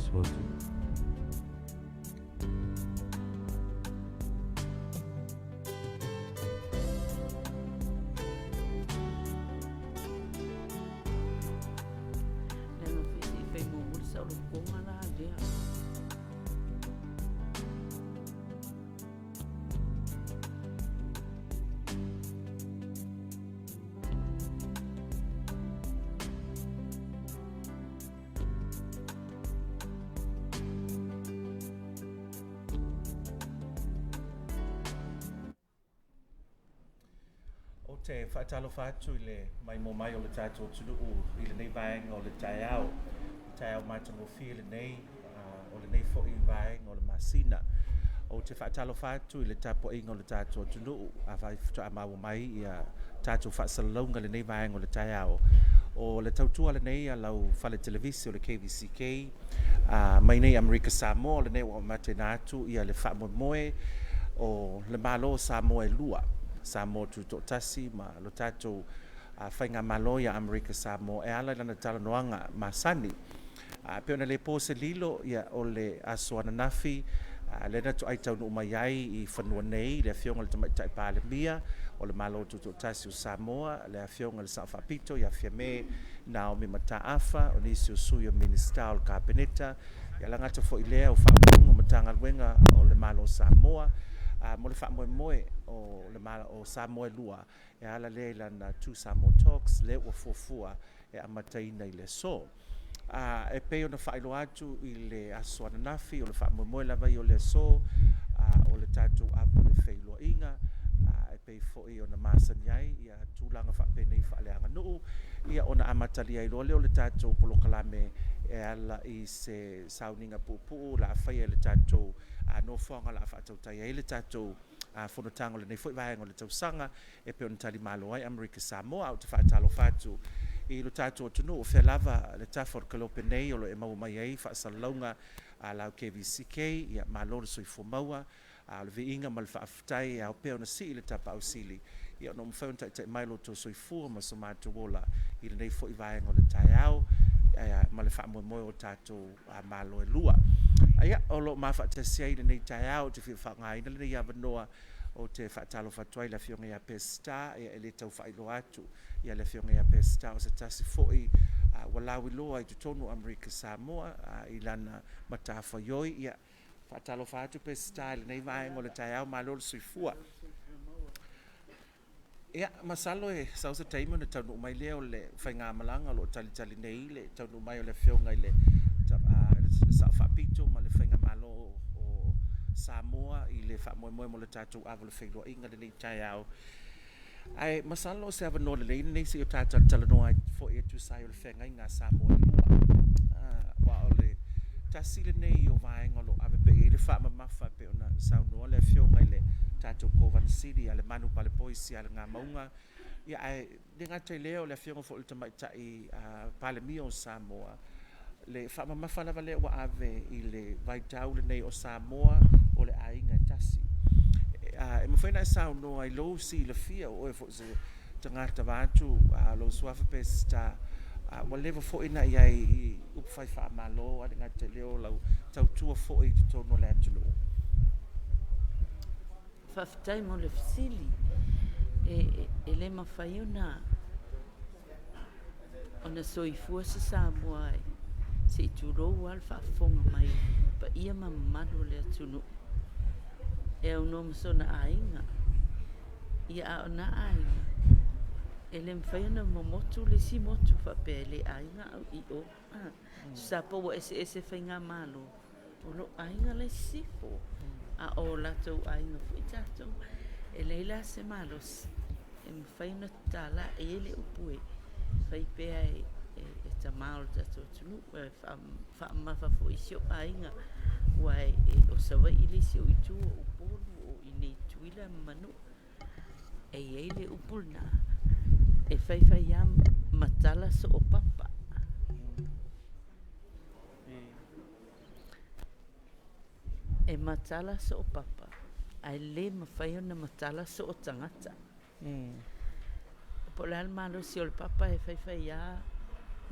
supposed to. Te whaatalo whātu I le mai mō mai o le tātou tunu I le nei vaenga o le tai au mātango whia le nei, o le nei fo I vaenga o le masina. O te whaatalo whātu I le tapo inga o le tātou tunu a whai futa a maua mai I a tātou whaasalaunga le nei vaenga o le tai au. O le tautua le nei a lau whale televisi o le KVCK, mai nei Amerika Samoa, le nei o mate nātu I a le whaamoemoe o le Malo Samoa lua. Samoa tutotasi ma lo tatou whainga malo ia Amerika Samoa e ala lana talanoanga masani. Pe ona le pose lilo ia o le asoana nafi le na tu ai tau no mai ai I whanua nei le fionga le tamaitai palemia o le malo tutotasi o Samoa le fionga le Safapito ia fiame Naomi Mataafa o nisi o sui o minista o le kabineta ia langata fo ilea o whaamunga matanga luenga o le malo Samoa mo le whaamoemoe o le mala o Samoa lua e ala le lana tu Samoa Talks le ua fuafua e amataina I le so. E peo na whailo atu I le asoana nafi o le whaamoemoe lava I o le so o le tātou apo le Feiloaiga e pei fo'i o na masaniai ia tūlanga whaapenei whaaleanga nuu ia ona amatali ai loa leo le tātou polokalame e ala I se sauninga pupu la whaia le tātou no whanga la whaatau tai ai le tātou whanotanga le nei fo'i vaenga o le tausanga e peo na tali malo ai Amerika Samoa au te whaatalo whātu I lo tātou atunu o whea lava le tafor kalope nei o lo e mau mai ai whaasalaunga lau KVCK ia malo le Sisifo maua le viinga ma le whaafutai au peo na si le tapa au sili ia no mwhau tai mai lo to Sisifo ma so mātu wola I le nei fo'i vaenga o le tai au ma le whaamoemoe o tātou malo e lua. Aia, o lo mawhaatasi ai le nei tai au te whiwhangai na le nei awanoa o te whaatalo whatuai la fionga ia pesta ia ele tau whailo atu ia le fionga ia pesta o se tasi fo'i walawi loa I tutonu Amerika Samoa I lana matafa yoi ia whaatalo whatu pesta le nei vaenga o le tai au malo le Sisifo. Ia, masalo e sausa taimo na taunu mai leo le whainga malanga lo tali nei le taunu mai o le fionga I le Safapito ma le whainga malo o Samoa I le whaamoemoe mo le tātou awa le Feiloaiga le nei tai au. Ai, masalo se awa no le leina nei si o tātou talanoa fo e tu sai o le whainga I ngā Samoa lua. Wa o le tasile nei o vaenga lo ave pe e le whaamamafa pe ona saunoa le fionga I le tātou Kovan City a le manu pale poisi a le ngā maunga. Ia ai, le ngātai leo le fionga fo le tamaitai palemia o Samoa. Le whaamamafa lava leo wa ave I le vaitau le nei o Samoa o le ainga tasi. E mwhaina e saunoa I lo si le fia o e fo se tangata vātu lo suafa pesta wa lewa fo ina I ai upwhai whaamalo a le ngātai leo lau tautua fo I tono le atulu. Whaftai mo le fisili e le mawhai ona soifua sa Samoa ai se tūrou al whaafonga mai pa ia mamano le atunu e au no masona ainga ia a ona ainga e le mwhai ona momotu le si motu whape le ainga au I o sa po wa ese whainga malo o lo ainga le Sisifo a o latou ainga fui tātou e leila se malos e mwhai na tala e ele upue whai pēa e tamao tātou tunu e whaamafa fo isio ainga wai o sawa ili si o itu o upolu o inei tuila manu e ele upulna e whai am matala so o papa e matala so o papa ai le mawhai ona matala so o tangata po le malo si o le papa e whai a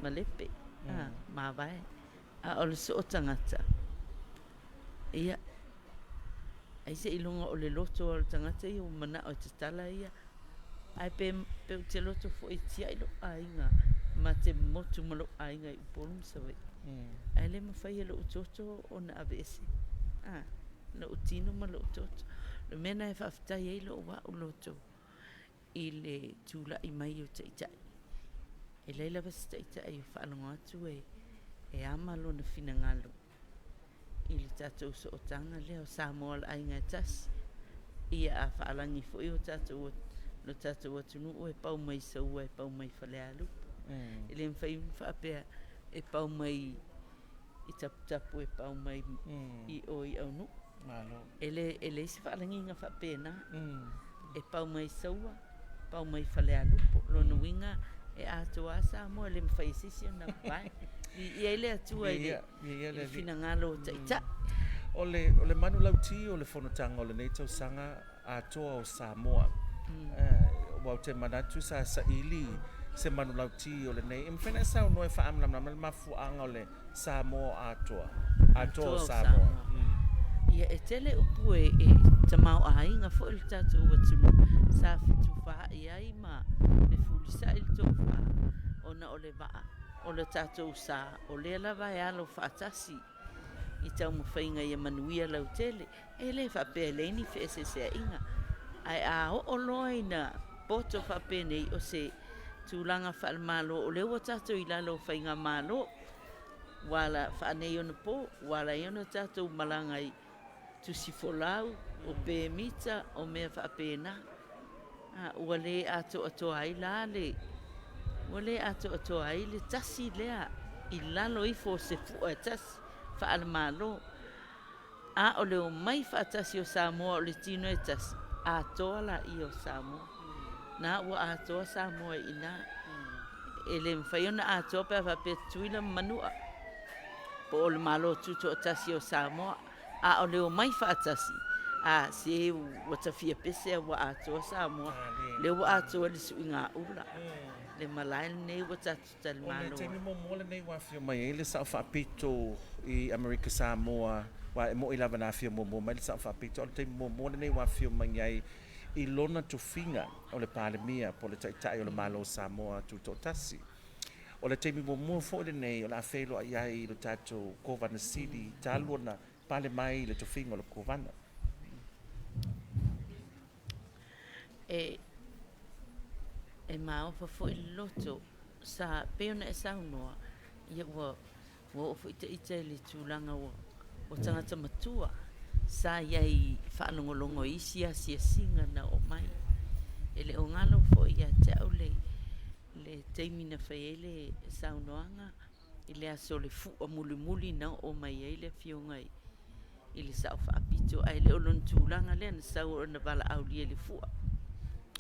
malepe ma vai A o le so o tangata. Ia, ai se ilunga o le loto o le tangata i o mana o te tala ia. Ai pe te loto fo i tia ilo ainga, ma te motu malo ainga i polum sawe. Ai le mawhai e lo utoto o na avese. Lo utino ma lo utoto. Le mena e whaftai e lo wa o loto. I le tula i mai o te itai. E leila was te itai o whaalonga atu e amalo na finangalo. I le tatou so o tanga leo Samoa la ainga e tasi. Ia a whaalangi fo i o tatou no tatou atunu o e pau mai saua e pau mai whale alu. I le mwhai whaapea e pau mai i tapu e pau mai i o i au nu. Malo. E le si whaalangi nga whaapea na. E pau mai saua, pau mai whale alu. Lono winga e atua Samoa le mwhai sisi o na pai. I ele atua i le finangalo taita. O le manu lauti o le whanotanga o le nei tausanga atoa o Samoa. Wau te manatu sa ili se manu lauti o le nei. E mwhena sa o noe whaamlamna mafuanga o le Samoa atoa o Samoa. Ia e tele upu e tamau ainga fo il tatou watunu sa fitu wha i ai ma le fulisa il tau wha ona o le waa o le tatou sa o le lava e alo whaatasi i tau mawhainga i manuia lau tele e le whapea leini whi ese sea inga ai a o loi na poto whapea nei o se tūlanga wha malo o le ua tatou i lalo whainga malo wala whanei ona po wala i ona tatou malangai Sisifo lau o pe mita o mea whaapena. Ua le ato ai la le. Ua le ato ai le tasi lea i lalo i fo se fua tasi whaala malo. O leo mai whaatasi o Samoa o le tino e tasi. Atoa la i o Samoa. Na ua atoa Samoa i na. E le mwhaiona atoa pe whape Tutuila manua. Po o le malo tuto o tasi o Samoa. O leo mai whaatasi. Se watawhia pese a wa atoa Samoa. Leo wa atoa le sui ngā ula. Le malai nei watatu tali malo. O le teimi mo mola nei wafio mai e le sa whaapito i Amerika Samoa. Wa e mo i lava na fio mo mai le sa whaapito. O le teimi mo mola nei wafio mai ai i lona tuwhinga o le palemia po le taitai o le malo Samoa tuto tasi. O le teimi mo mua fo le nei o le Feiloaiga i le tatou Kovana City taluana pale mai le tuwhinga o le Kovana. E maofa fo i loto sa peona e saunoa ia ua ofo ita le tūlanga o tangata matua sa iai whaanongolongo isi a singa na o mai. E le o ngalo fo ia te au le teimina whaele saunoanga i le aso le fua muli na o mai e le fiongai i le sao whaapito ai le olon tūlanga le na sau o na wala au lia le fua.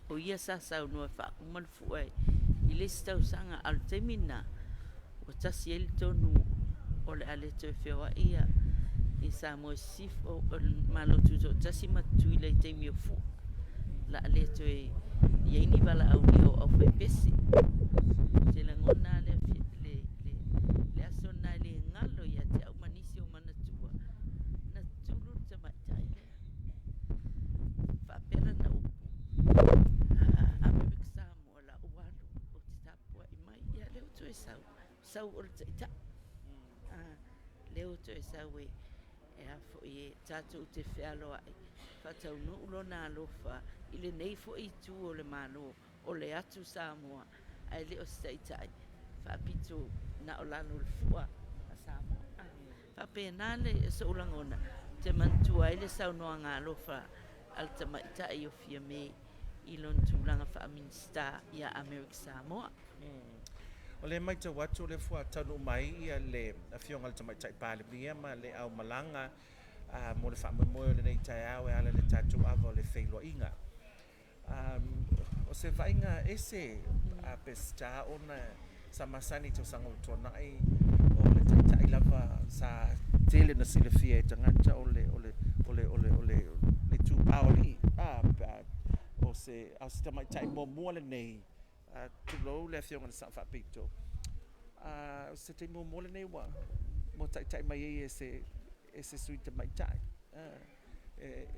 O ia sa saunoa whaakumal fua i le stau sanga al teimina o tasi el tonu o le aleto e whiawa ia i Samoa Sisifo o Malo tuto tasi matuila i teimi o fua. La aleto e iaini wala au lia o au whai pesi. Te la ngona le aso na le ngalo ia te au manisi o manatua. Na tulu te maitai lea. Whaapera na upu. Amerika Samoa la ualu o te tapua i mai. Ia leo tu e sau o le taita. Leo tu e sau e afo i tatou te whialo ai. Whatau no ulo na alofa i le nei fo i tu o le malo o le atu Samoa. Ai leo staitai. Whaapito na o lalo le fua a Samoa. Whapena le sa ulangona. Te mantua i le sau noa ngā alofa al tamaita i o fia me i lon tūlanga whaaminsta i a Amerika Samoa. O le mai te watu le fua tanu mai ia le fionga le tamaita i palemia ma le au malanga mo le whaamoe le nei tai au e ala le tatu ava o le Feiloaiga. O se vainga ese a pesta ona sa masani te sanga utonai o le taitai lava sa tele na silafia e tangata o le tu paoli o se tamaita i mo le nei tu lo le fionga le sa whapito. Se te mo le nei wa mo tai mai e se sui te mai tai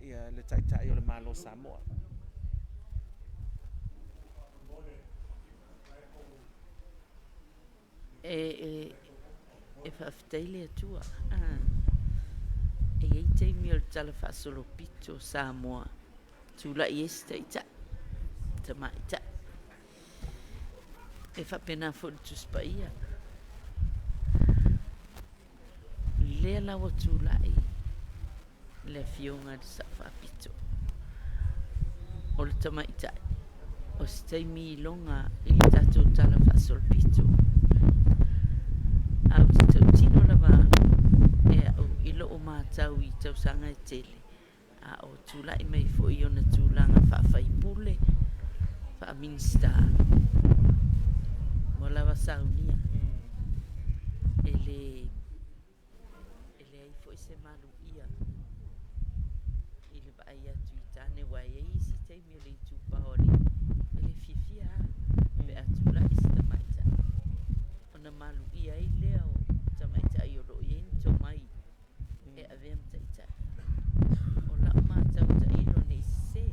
ia le tai o le Malo Samoa. E whawhitaile atua. E ei teimi o le tala whaasolo pito Samoa. Tula i esi te mai ta. E whapena fo le tuspaia. Lea lawa tula i le fionga le sa whapito. O le tamaita. O se teimi longa i le tatou tala whaasolo pito. Au te tau tino lava e au ilo o mātau i tau sanga e tele. A o tula i mai fo i ona tūlanga whawhai pule, wha minsta. Mo lava saunia. Ele ai fo i se malu ia. Ile vai atu i tane wai e isi teimi o le i tūpaori. Ele fifia pe atula i sita maita. Ona malu ia i lea o tamaita i oro i ento mai e avea mtaita. O la o mātau ta ilo ne se.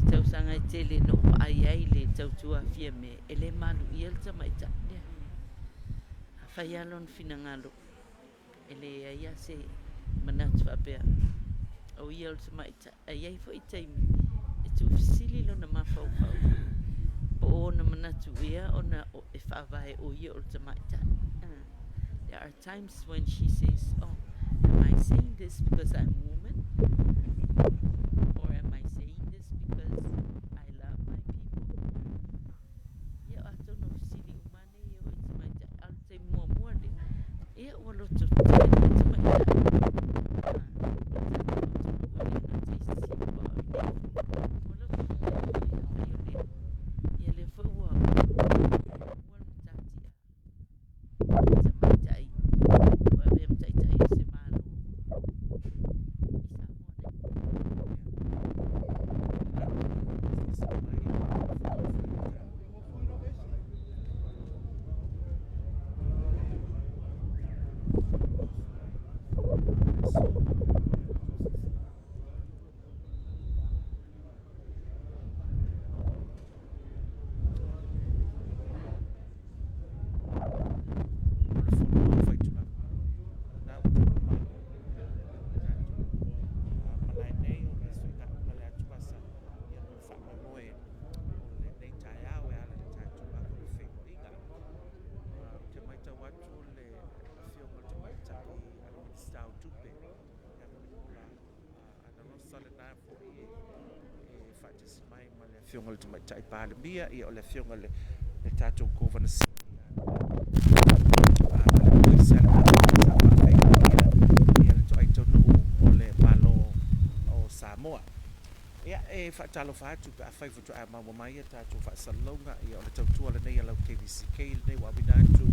Tau sanga e tele no ai le tau tua fia me ele malu ia le tamaita. Whai alon fina ngalo. Ele aia se manatu apea. O ia le tamaita. Ai fo i taimi. E tu fisili lo na mawhau hau. O na manatu ia o na e whawai o ia o le tamaita. There are times when she says, oh, am I saying this because I'm a woman? Or am I saying this because I love my people? Ia o ato no fisili umane ia o i tamaita. Al te mua le. Ia o loto tele i tamaita. Fionga le tamaita i pāle mia ia o le fionga le tātou kōwana si. Ia le toa i tonu o le Malo o Samoa. Ia e whaatalo whaatu pe a whaifutu a maua mai a tātou whaasalonga ia o le tautua le nei alau KVCK le nei wawina atu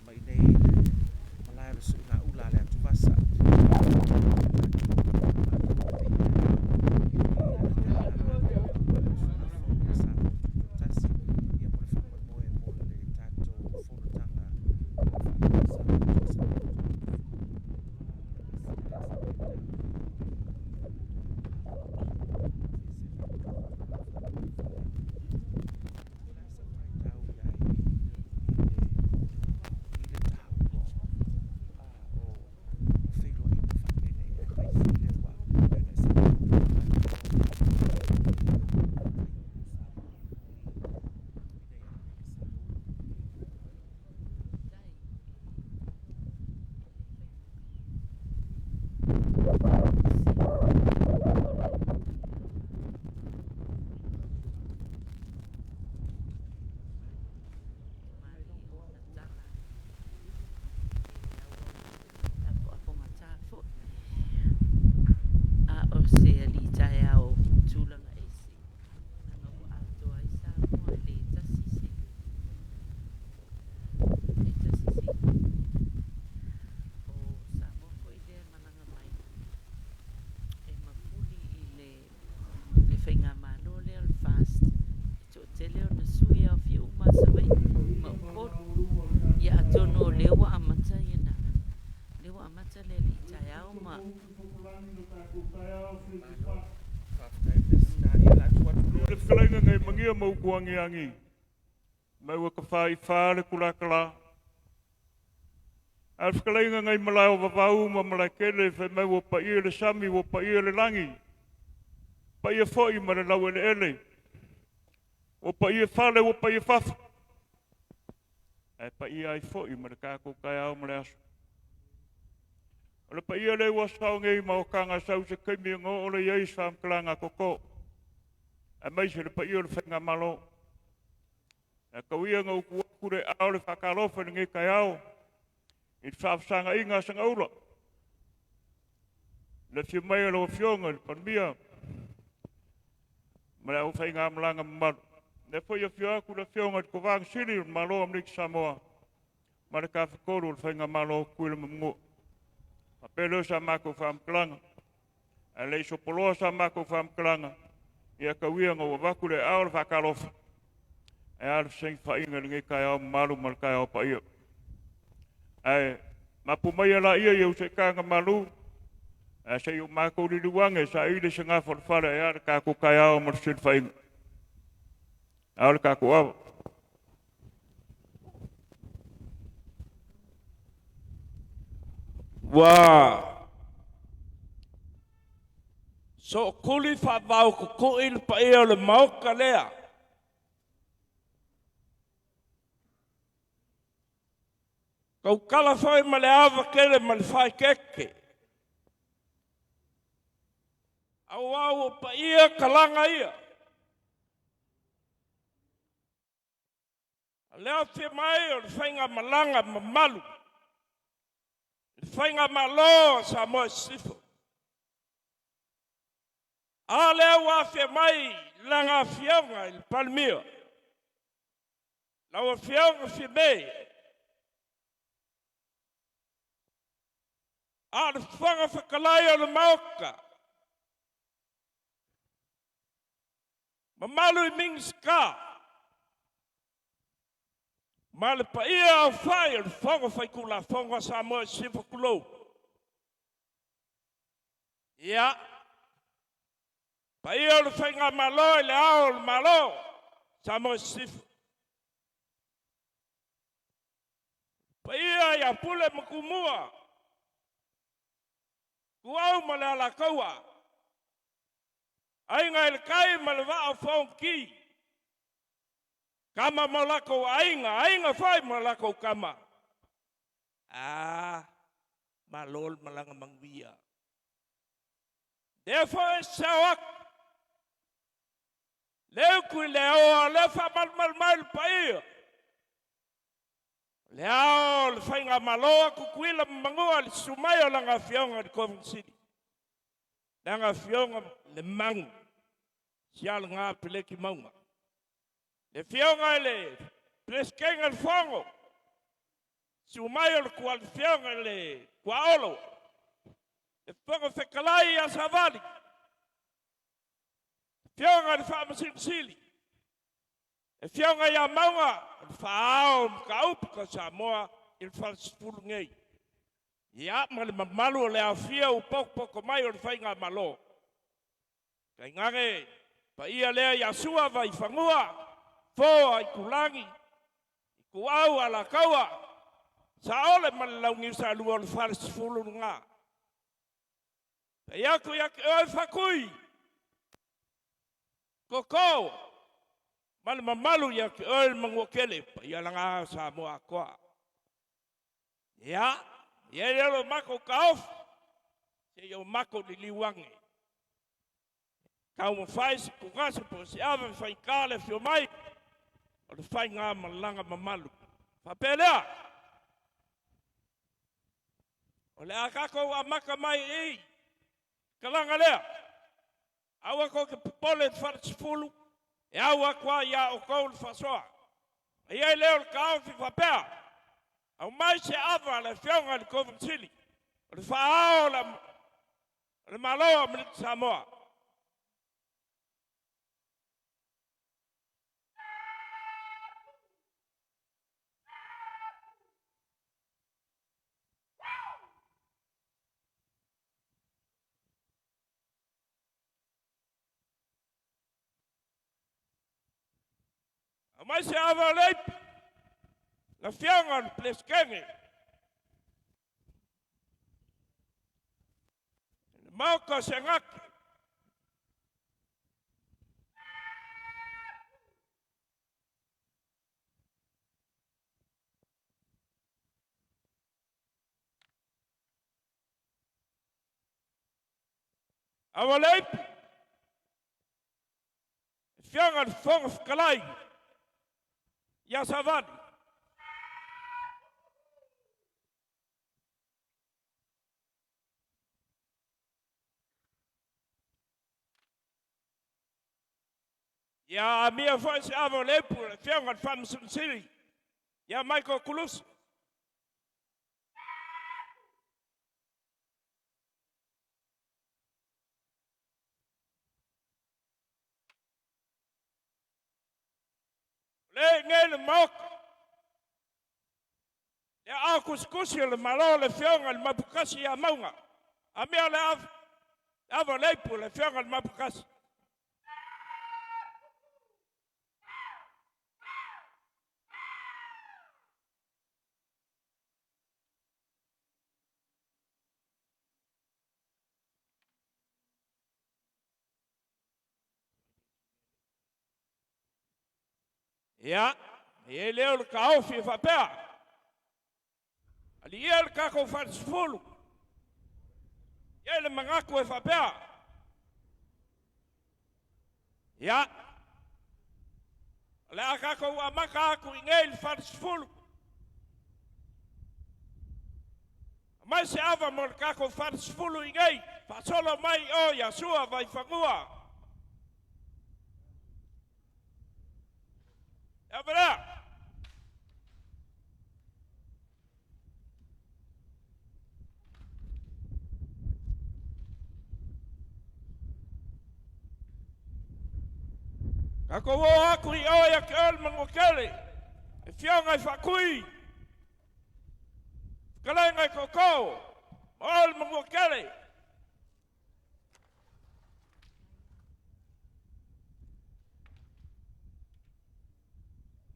mai nei le malaya le sui ngā ula le atu vasa. Le whakalenga ngai mangia mau kuangi angi. Mai waka whai whāre kurakala. Al whakalenga ngai malai o wawau ma malai kele whai mai wa pa ia le sami wa pa ia le langi. Pa ia foi ma le lau ele ele. Wa pa ia whale wa pa ia whafu. E pa ia ai foi ma le kako kai au ma le asu. O le pa ia le wasau ngai ma o kanga sau se kaimi ngō o le iais whamkalanga koko. E mai se le pa ia le whainga malo. E kauia ngau kure au le whakarofa ni ngai kai au. I whaafsanga inga sanga ula. Le fia mai alo fionga le panmia. Ma le au whainga amalanga mamaru. Ne fwoi a fio aku le fionga le kovang siri le malo amnik Samoa. Ma le ka whakoro le whainga malo kuila mamungo. Ma pelo sa mako whaamkalanga. A le iso poloa sa mako whaamkalanga. Ia kauia ngau waku le au le whakarofa. E ala sing whainga le ngai kai au malu ma le kai au pa ia. Ai, mapu mai ala ia iau se kanga malu. Ai, se iau mako li luange sa ile se ngā whalwhare e ala kako kai au ma le sin whainga. Ala kako awa. Wa so kuli fa vau ko il pa ia le mauka lea. Kau kala fai ma le awa kele ma le fai keke. Au au pa ia kalanga ia. Lea te mai o le whainga malanga ma malu. Le whainga malo Samoa Sisifo. A lea wa te mai langa fionga il palmio. Lawa fionga fi mei. A le whanga whakalai o le mauka. Ma malu I mingska. Ma le pa ia au whai le whanga whai kula whanga Samoa Sisifo kulou. Ia. Pa ia le whainga malo le ao le malo Samoa Sisifo. Pa ia pule makumua. Kuau ma le ala kaua. Ainga il kai ma le vaa whaonki. Kama ma lako ainga whai ma lako kama. Ma lol malanga mangwia. Therefore sawak. Leu kui leo le fa mal pa ia. Leo le whainga maloa kukuila mangua le sumayo langa fionga le Covent City. Langa fionga le mangu. Sial ngā pileki maunga. Le fionga le preskenga le fongo. Sumayo le kua le fionga le kuaolo. Le fonga whekalai a savali. Fionga le whaamasilsili. E fionga ia maunga. Whaao mkaupu ka Samoa il falsifulu ngei. Ia ma le mamalu le awhia u poko mai o le whainga malo. Kai ngange pa ia lea Yasua vai whangua. Fo ai kulangi. I kuau ala kaua. Sa ole ma le laungi sa lua le falsifulu ngā. Pa iaku oi whakui. Koko. Mali mamalu ya ki oi mangokele pa ia langa Samoa koa. Ia lo mako kaof. Se yo mako li liwange. Kau mo fai se kungasa po se ava fai kale fio mai. O le fai ngā malanga mamalu. Papelea. O le akako a maka mai ei. Kalanga lea. Awa ko ke pole fartsfulu. E aua kwa ia o kou le whasoa. E iei leo le kao fi whapea. Au mai se awa le whionga le Covent City. O le whaao le maloa mnit Samoa. Mai se ava lei. La fianga pleskenge. Mauka se ngaki. Ava lei. Fianga fonga fkalai. Ya savani. Ya mia foi se ava lei por fianga famsun siri. Ya Michael Kulus. Le ngel mok. Ya akuskusi le malo le fianga le mapukasi ya maunga. Amia le ava lei por le fianga le mapukasi. Ja, ele é o carro fica pé. Ali ele caco faz fulo. Ele mangaco é pé. Ja. Lá caco a macaco e ele faz fulo. Mas se ava morcaco faz fulo e ele faz solo mai olha sua vai fagua. É verdade. Kako wo aku I oia ke ol mangokele. E fianga I whakui. Kalenga I koko. Ol mangokele.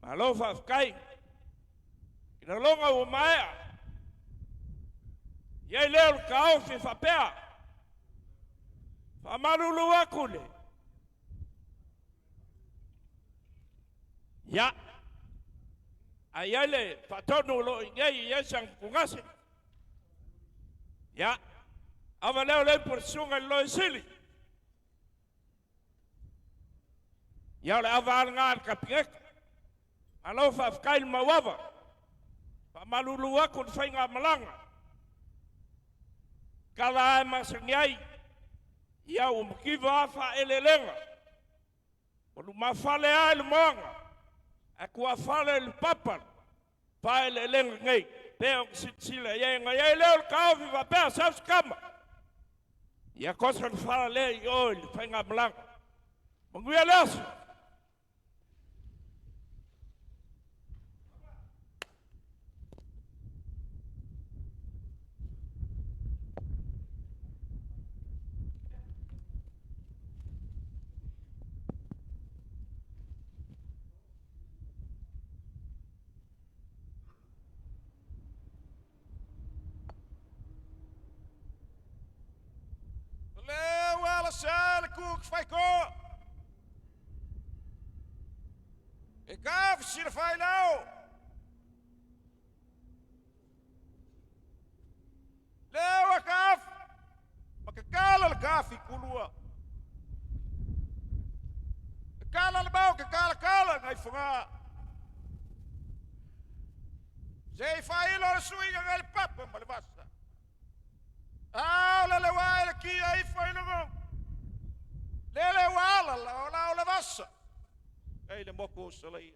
Malo whafkai. Ina longa o maea. Iei leo ka ofi whapea. Whamarulu akule. Ya. Ayale patonu lo ingei yesang kungase. Ya. Ava leo le por sunga lo sili. Ya le ava ngar kapingek. Alo fa fkail mawava. Pa malulu aku fainga malanga. Kala masangai. Ya umkiva fa elelenga. Olu mafale al monga. Aku afale el papa. Pa elelenga ngai. Peo sitsila ye ngai leo ka ofi va pe sa skama. Ya cosa fala le yo fainga malanga. Munguia leso. Ik gaf Sisifo. Leo a gaf. Makakala al gafi kulua. Kala al bau kala ngai funga. Sei Feiloaiga suinga ngai papa malvasa. La lewa ki ai Feiloaiga. Lele wala la levassa. Ei le moko salai.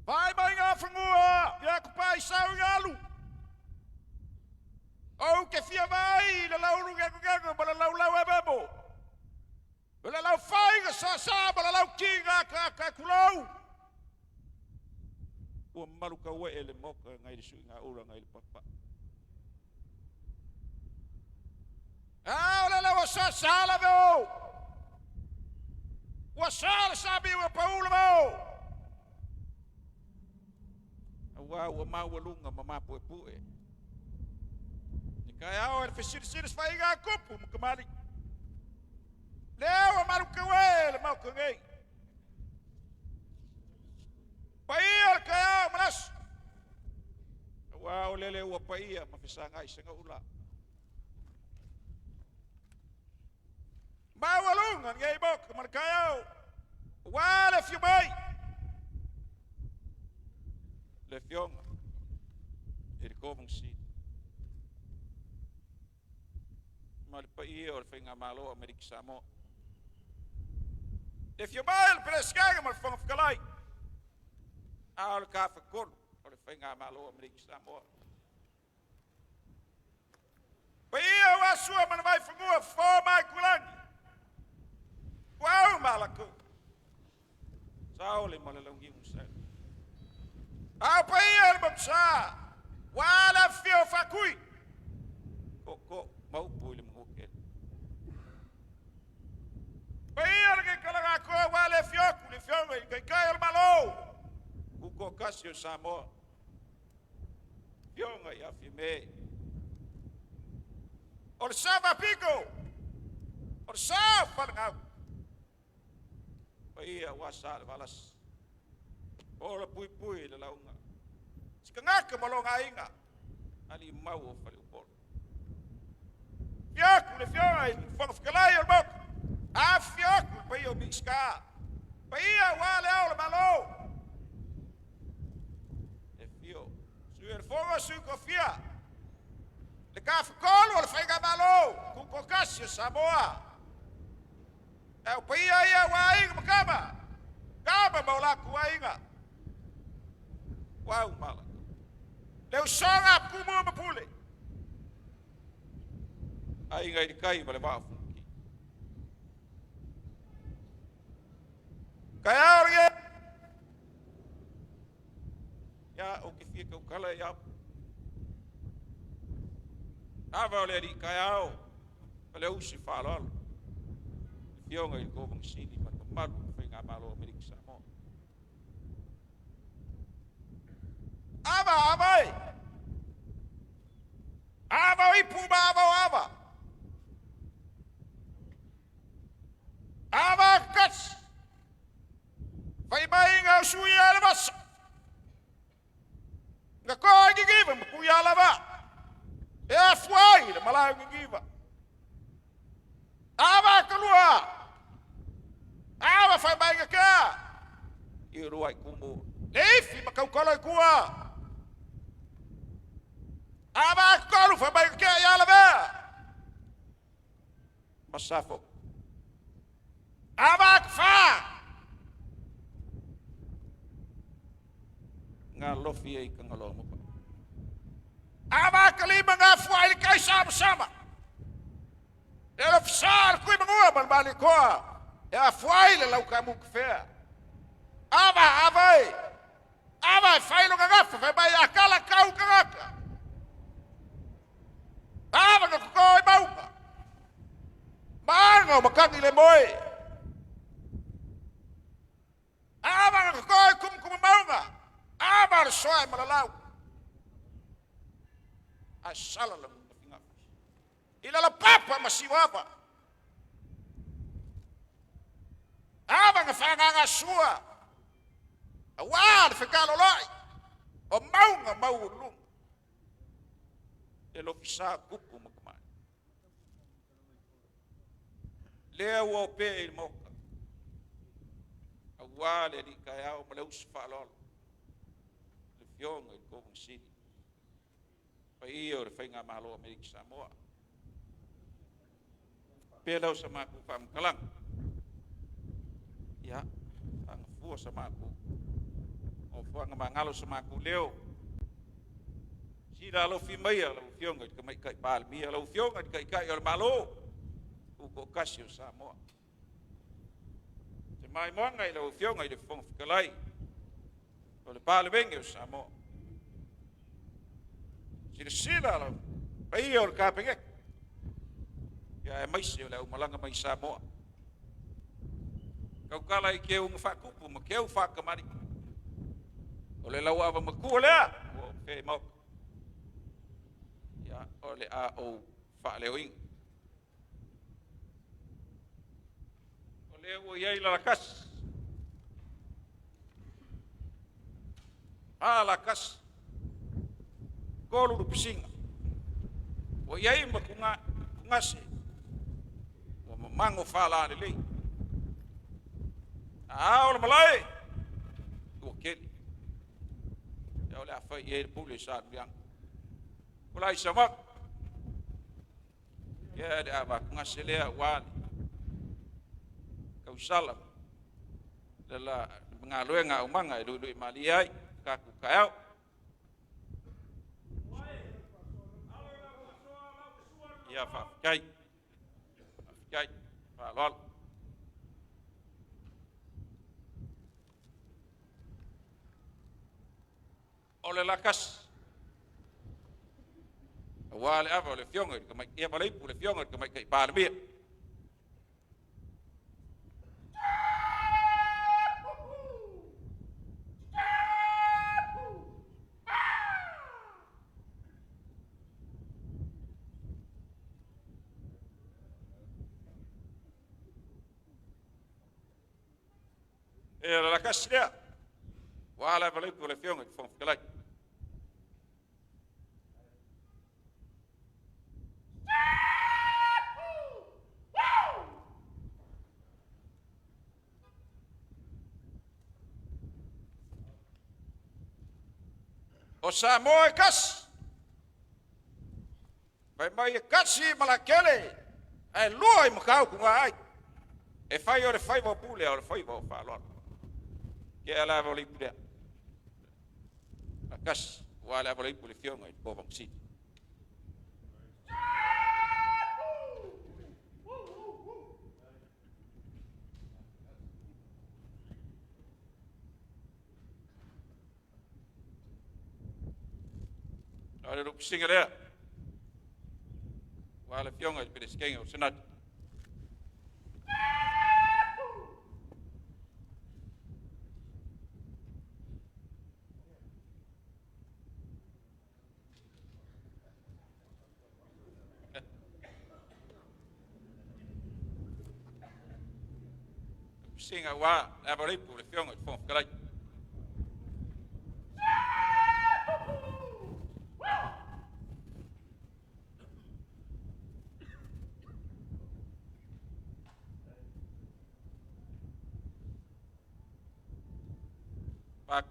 Vai ngā whangua, ia kupai sau ngalu. O ke fia mai, le lau runga, ma le lau e bebo. Le lau whainga sa, ma le lau kinga ka kulau. Ua maru ka ue le moka ngai le sui ngā ura ngai le papa. Le lau sa sala mo. Wasal sabi wa Paulo mo. Awa mawalunga mamapuepue. Ni kaya o Sisifo Feiloaiga kupu mkamali. Leo malukawe mau kengei. Paia kaya malas. Awa lele wa paia mafisangai sanga ula. Mawalungan ngay bok markayaw. Wala fiumay. Le fiong. Irkomong si. Malpai or fenga malo Amerik Samoa. Le fiumay preskaga malfong kalay. Al kafe kol or fenga malo Amerik Samoa. Paia wasua manmai fungua fomai kulangi. Wow, malaku. Sauli malalungi musal. Apa ia bangsa? Wala fio fakui. Kok mau pulih menguket. Paia ke kalang aku wala fio kuli fio ke kaya Malo. Kuko kasio Samoa. Fio ngai afime. Or sava pico. Or sava ngau. Paia wasal balas. Ora pui la launga. Skangaka malonga inga. Ali mau fali upol. Fiaku le fioi fafkalai al bok. Fiaku paia biska. Paia wale au Malo. E fio. Suer fogo su kofia. Le kaf kol wal faiga Malo. Kuko kasio Samoa. Eu paia ia waing makama. Kama maulaku wainga. Wow mala. Leu songa kumu mapule. Ainga ikai male bafu. Kaya orge. Ya o que fica o kala ya. Ava ole di kaya o. Kale usi falol. Fionga il komong sini malu fenga Malo Amerik Samoa. Abai. Aba ipu aba. Aba kas. Vai nga suya labas. Ngako gigiva kuya laba. E fuai le malau gigiva. Aba keluar. Aba fai baik ke? Iruai kumu. Lefi makau koloi kuah. Aba kolu fai baik ke ya lebe. Masafo. Aba kfa. Ngalofi ai kangalomo. Aba kalima ngafuai kai sama. Ela fsar kui mangua balbali koa. Ya fuaile lau kamu kfea. Aba failo ngagafa fa bai akala kau kagaka. Aba ngakoi bauka. Mango makangi le moi. Aba ngakoi kum maunga. Aba soai malalau. Asala la mungafingaf. Ila la papa masiwapa. Aba ngafanga sua. Awal fikalo lai. O maunga maulung. Elo pisa kupu makman. Leo pe il moka. Awal di kaya o malaus falol. Le fiong il komong sini. Paio fenga Malo Amerik Samoa. Pelau sama aku pam kalang. Ya, ang fuwa sama aku. O fuwa ngalo sama aku leo. Sila lo fimaya lo fiong at kamay kay palmi lo fiong at kay Malo. Uko kasyo Samoa. Semai mo ngay lo fiong ay defong fikalay. O le palbengyo Samoa. Sila lo paio kapengek. Ia mai se le umalanga mai Samoa. Kau kala I keu ngafakupu ma keu fakamari. Ole lau ava makua lea. O fe mau. Ia ole a o fa leo inga. Ole o iai la lakas. A lakas. Kolu rupisinga. O iai makunga ngase. O mango fala le lei. A ole malai. O keli. Ya ole afa iai pule sa biang. Kulai samak. Ya de aba ngase lea wali. Kau salam. Dala mengaloe nga umanga du maliai kaku kau. Ya fa kai. Kai fa lol. Ole lakas. Wale ava ole fionga ka mai ia balai pule fionga ka mai kai parbi. La cassia. Wala balai pule fionga fon kalai. O Samoa kas. Mai kasi malakele. Ai loi makau ku ai. E fai ore fai vo pule ore fai vo fa lor. Ke ala vo li pule. Akas wala vo li pule fionga po bang si. Ada rup singa dia. Wala fionga pede skenga o senat. Singa wa abari pule fionga fon kalai.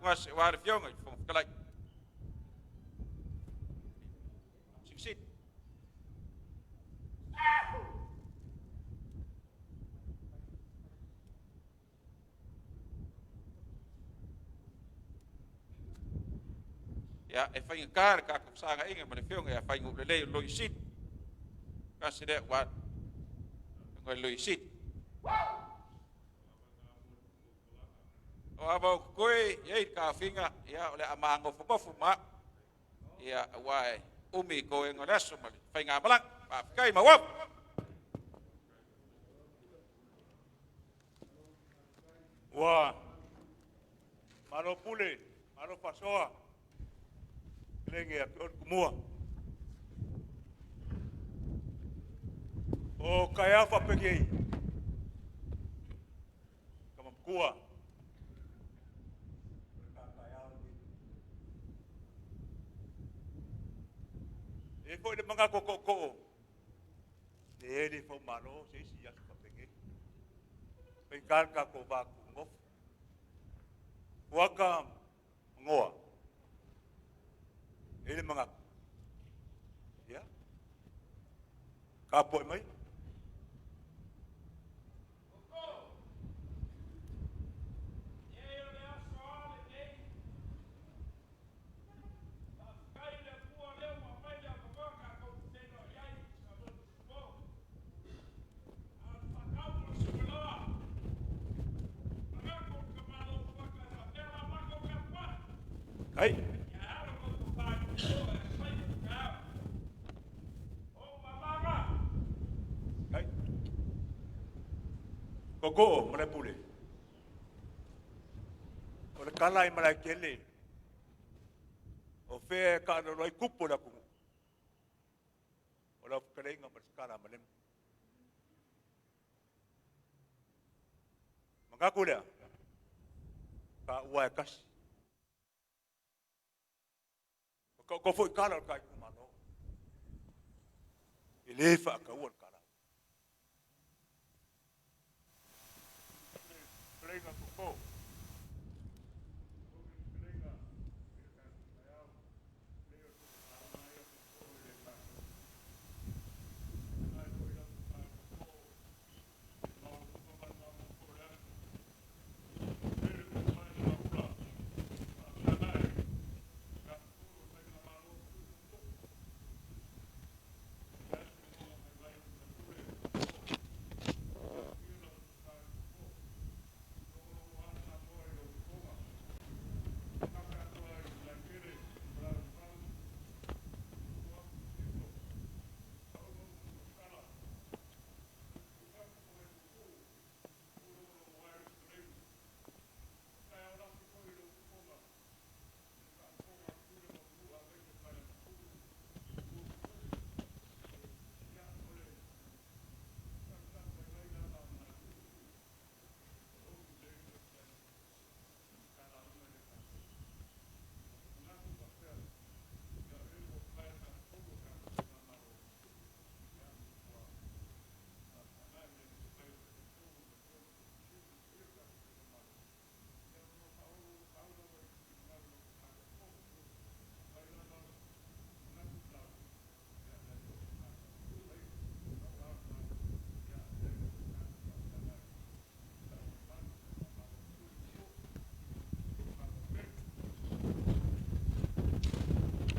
Kuas war fionga fon kalai. Siksit. Ya e fai kar ka ku sanga inga ma fionga ya fai ngule le lo isit. Kaside wat ngoi lo isit. O aba koi ye ka finga ya ole amango fo ma ya wai umi ko ngole sumali fai nga balang pa kai ma wap Wa Malo pule, Malo pasoa. Lenge a pior kumua. O kaya fa pegei. Kama mkua. E foi de manga koko. E ele foi malo, se si ya fa pegei. Pengar ka ko ba kungof. Waka ngoa. Ele mga. Ya. Kapoy mai. Hey. Koko, malay puli. O le kalai malay kele. O fe ka no roi kupo la kungu. O la karenga maskala malem. Mangako lea. Ka ua kasi. Ko foi kala ka ku malo. Elefa ka ua kala. Karenga koko.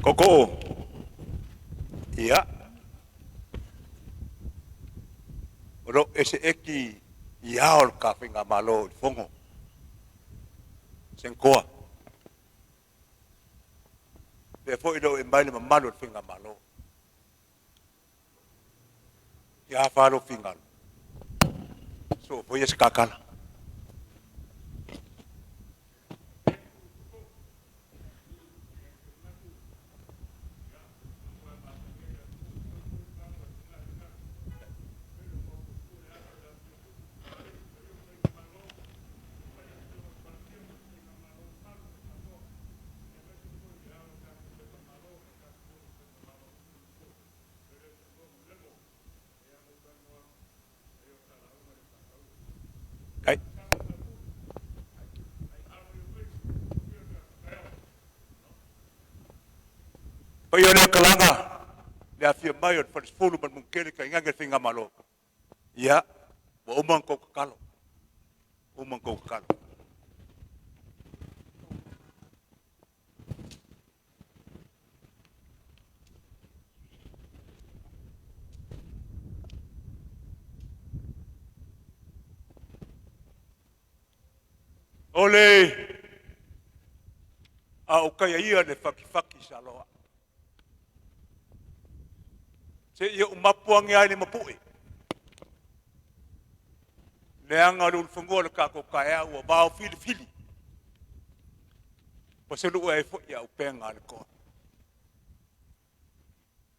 Koko. Ia. Ro ese eki iaol ka finga malo fongo. Senkoa. Pe foi do embaile malo finga malo. Ya falo finga. So foi esse kakala. Kai. Poi ona kalanga. Le afia mai o fulu man mungkele ka inga finga malo. Ia, wa umang ko kakalo. Umang ko kakalo. Ole. A o kaya ia le faki sa loa. Se ia umapuang ia le mapui. Le anga lul fungo le kako kaya ua bao fili. Paselu ua e fo ia upenga le ko.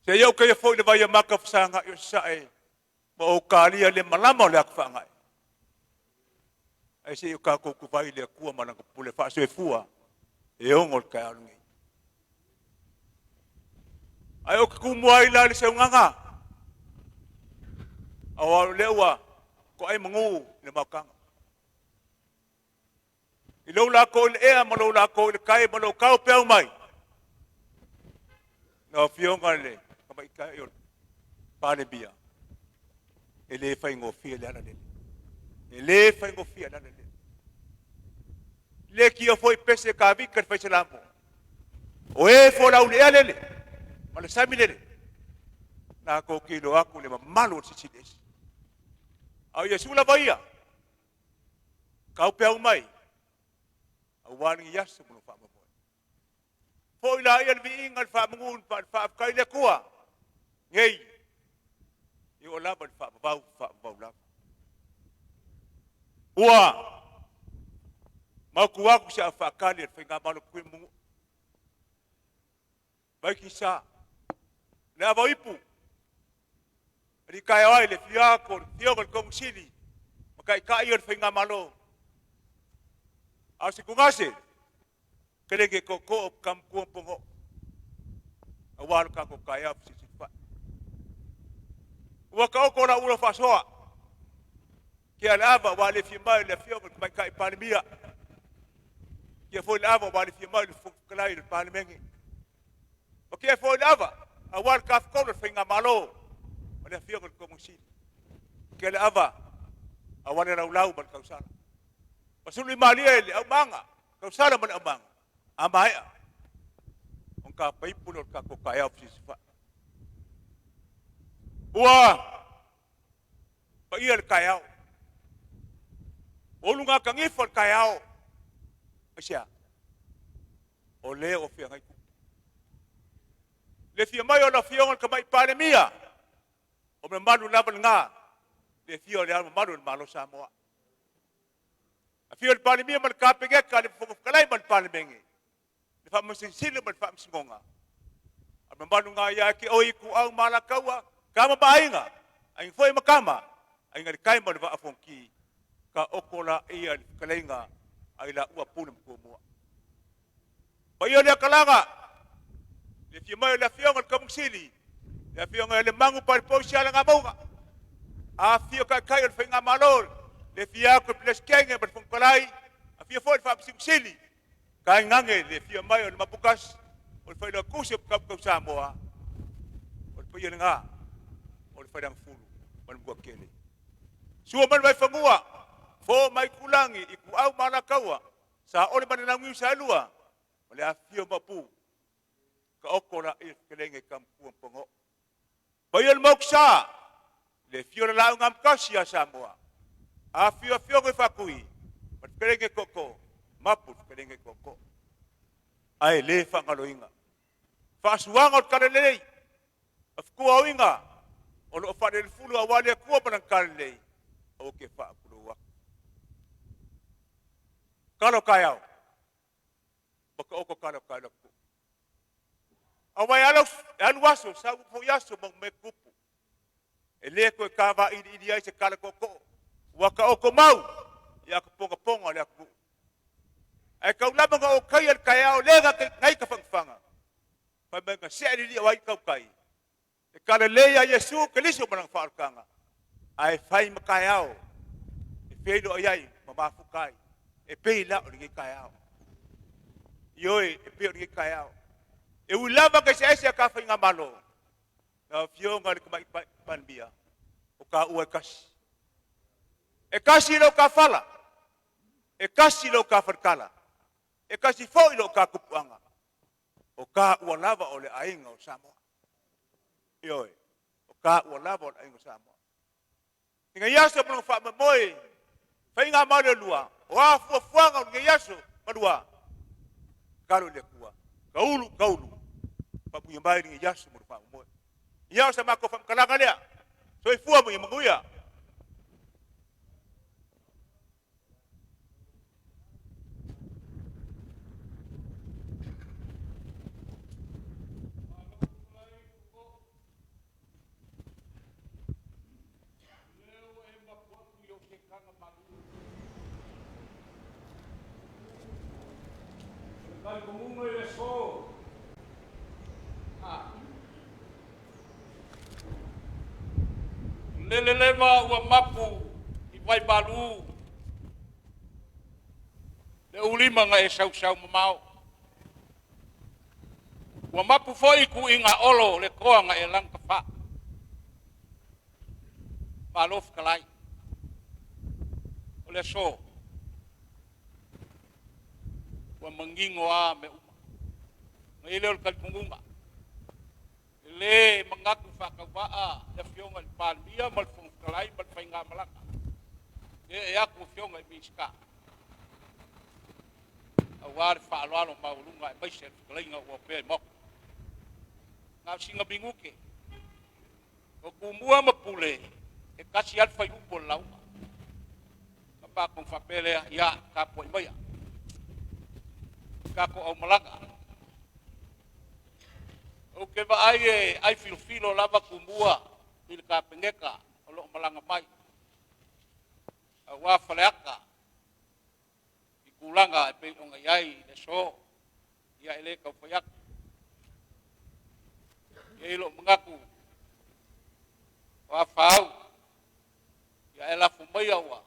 Se ia o kaya fo le vai maka fsanga yo sae. Ma o kalia le malama le akfanga. Ai se o kako ku vai le kua mananga pule fa se fua. E ongol kaya lungi. Ai o kumuai la le se nganga. Awa lewa ko ai mangu le makanga. I lau la ko le ea ma lau la ko le kai ma lau kau peo mai. Na fionga le kama i kai o pale bia. E le fai ngofia le ana le. E le fai ngofia le ana le. Le ki o foi pese ka vika le fai se lamo. O e fo lau le ea le le. Ma le sami le le. Na ko kilo aku le mamalo sisiles. Au Yesu la vaia. Kau peo mai. Awani yasu mulu fa mo. Foi la ia vi ingal fa mungun fa kai le kua. Ngei. I o la fa la. Ua mau aku sa fakali fa nga malo ku mu. Baik isa. Na ba ipu. Ri kaya ai le fia ko tio ko kong sili. Makai kai fa nga malo. Asi kungase. Kerege ko kam ku pongo. Awal ka ko kaya Sisifo. Ua ka ko na ulo fasoa. Kia lava wale fi mai le fio ko mai kai palmia. Kia foi lava wale fi mai le fuklai le palmengi. O kia foi lava awal ka ko le finga malo. Wale fio ko ko musi. Kia lava awal ra ulau bal kausala. Pasuli malia le amanga. Kausala man amanga. Amaya. Ka paipulo ka ko kaya Sisifo. Ua pa ia kaya. Olunga kang ifon kaya. Asia. Ole o fia ngai. Le fia mai ona fia on ka mai pandemia. O me malu na nga. Le fia le alma malu malo Samoa. A fia pandemia man ka pege ka le fo kalai man pandemia. Fa masinsila man fa msingonga. Ang manunga ya ki oi ku ang malakawa kama bainga. Ang foi makama ay ngai man va afonki ka okola ia kalenga ay la ua punam ko mo. Bayo le kalanga. Le fima le fiong al kamsili. Le fiong le mangu par po siala nga mo. A fio ka kayo finga malol. Le fia ko plus kenge bar fongkolai. A fio foi fa msinsili. Kaya ngange le fia mai o mapukas o le whaida kusip kau Samoa o le pia nga o le whaidang fulu o le mua kele. Sua man mai whangua fo mai kulangi i ku au mana kaua sa o le mananangiu sa lua o le a fia mapu ka okora i kelenge kam kuang pongo. Bayo le mauksa le fia le lau ngam kasi a Samoa a fia koe whakui o le kelenge koko maput kelenge koko. Ai le whangaloinga. Whaasuanga o karelei. Afkua oinga. O lo whanele fulu a wale a kua manang karelei. O ke whaakuru wak. Kalo kaiao. Baka oko kalo kaiao ku. Awai alu waso sa upo yaso mong me kupu. E le koe kawa idi ai se kala koko. Waka oko mau. Ya kuponga ponga le aku. Ai kau lama nga o kai al kaiao lega ngai ka fangfanga. Pa mga seri li awai kau kai. E kala leia Yesu keliso manang whaarkanga. Ai fai makaiao. E peido ayai mamafu kai. E peila o ringi kaiao. Ioi e peo ringi kaiao. E ulama ka sa ka fai nga malo. Na fionga ni kumai panbia. O ka ua kasi. E kasi lo ka fala. E kasi lo ka farkala. E kasi foi lo ka kupuanga. O ka ua lava o le ainga o Samoa. Ioi. O ka ua lava o le ainga o Samoa. Inga yaso mano wha mamoi. Fai ngā maure lua. O a fuafuanga o inga yaso manua. Kalo le kua. Kaulu. Papuya mai inga yaso mano wha mamoi. Yaso mako wha mkalanga lea. So i fua mo i manguia. Lelelema ua mapu i vai balu. Le ulima nga e sau mamau. Ua mapu foi ku inga olo le koa nga e lang kapa. Malof kalai. O le so. Ua mangingo a me uma. Nga ile ol kalpungunga. Le mengaku whakawaa le fionga i palmia mal fungkalai mal whainga malaka. E aku fionga i miska. Awar whaaloalo maulunga e maise whakalainga ua pēr mok. Ngā singa binguke. O kumua mapule e kasi alfa i upo launga. pa kong whapele ia ka po i maia. Ka po au malanga. O ke wa ai filo lava kumua i ka pengeka o lo malanga mai. A wa whaleaka i kulanga e pe onga iai le so ia ele ka whaiaka. Ia ilo mengaku wa whau ia e lafu mai aua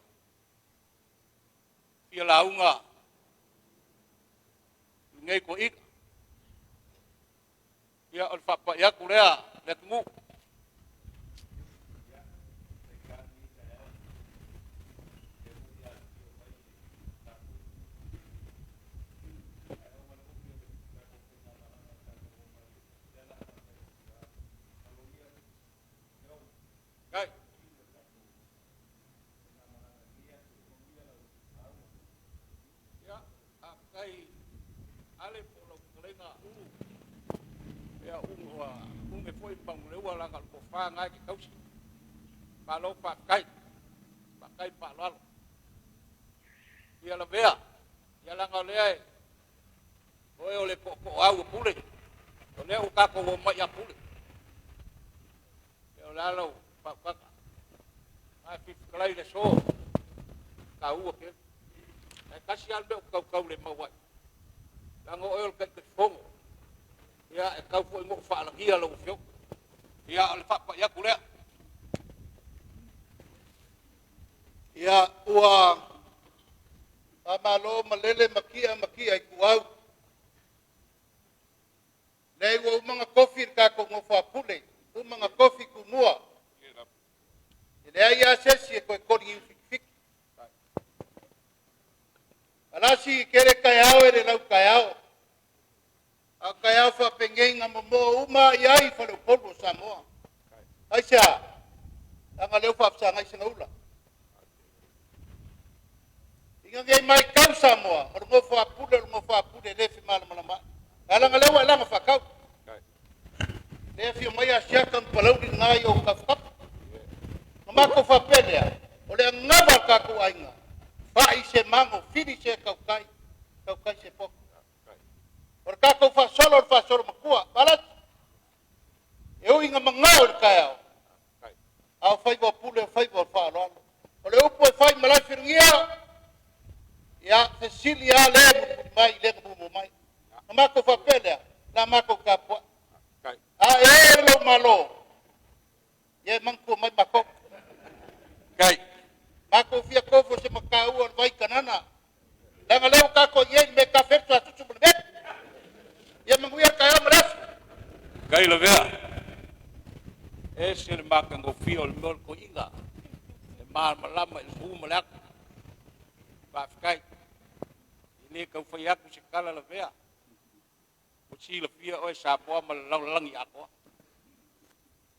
ia launga ngai ko ika ia o whapa ia kulea le tungu ale polo kolenga ya unge foi panglewa la kal kofa nga ki kausi palo pakai palo ya la vea ya la ngale ole ko au pule ole o ka ko ma ya pule ya la lo pa a fi klai de so ka u ke kasi albe kau le mawai lango oil ka fongo ya e kau foi mo fa la gia lo fio ya al fa pa ya kule ya ua Malo malele makia ai kuau nei wo mga kofi ka ko mo fa pule u mga kofi ku mua ile ya sesi ko ko ni fik alasi kere kayao e lau kayao a kayao fa pengenga mo uma yai fa lo polvo Samoa aisha anga leo fa sanga sanga ula inga ngai mai kau Samoa mo fa pule le fi mal malama ala leo ala fa kau le fi mai asia kan palau di ngai o kafkap ma ko fa pele ole ngaba ka ko ainga fa ise mango fini se kau kai se pok or ka ko fa solo makua balat eu inga mangau kaya au fai bo pule fai bo fa lo ole upo fai malai firia ya Cecilia le mai le mo mai ma ko fa pele la ma ko ka po a lo malo ye mangko mai makok kai mako fia kofo se makau or vai kanana la leo ka ko ye me ka fetto a tutu bet ye manguia ka amras kai lo vea ese le makango fio le mol ko inga e mal malama il fu malak pa kai ile ka fa ya ku se kala lo vea o chi lo fia o sa po mal lang ya ko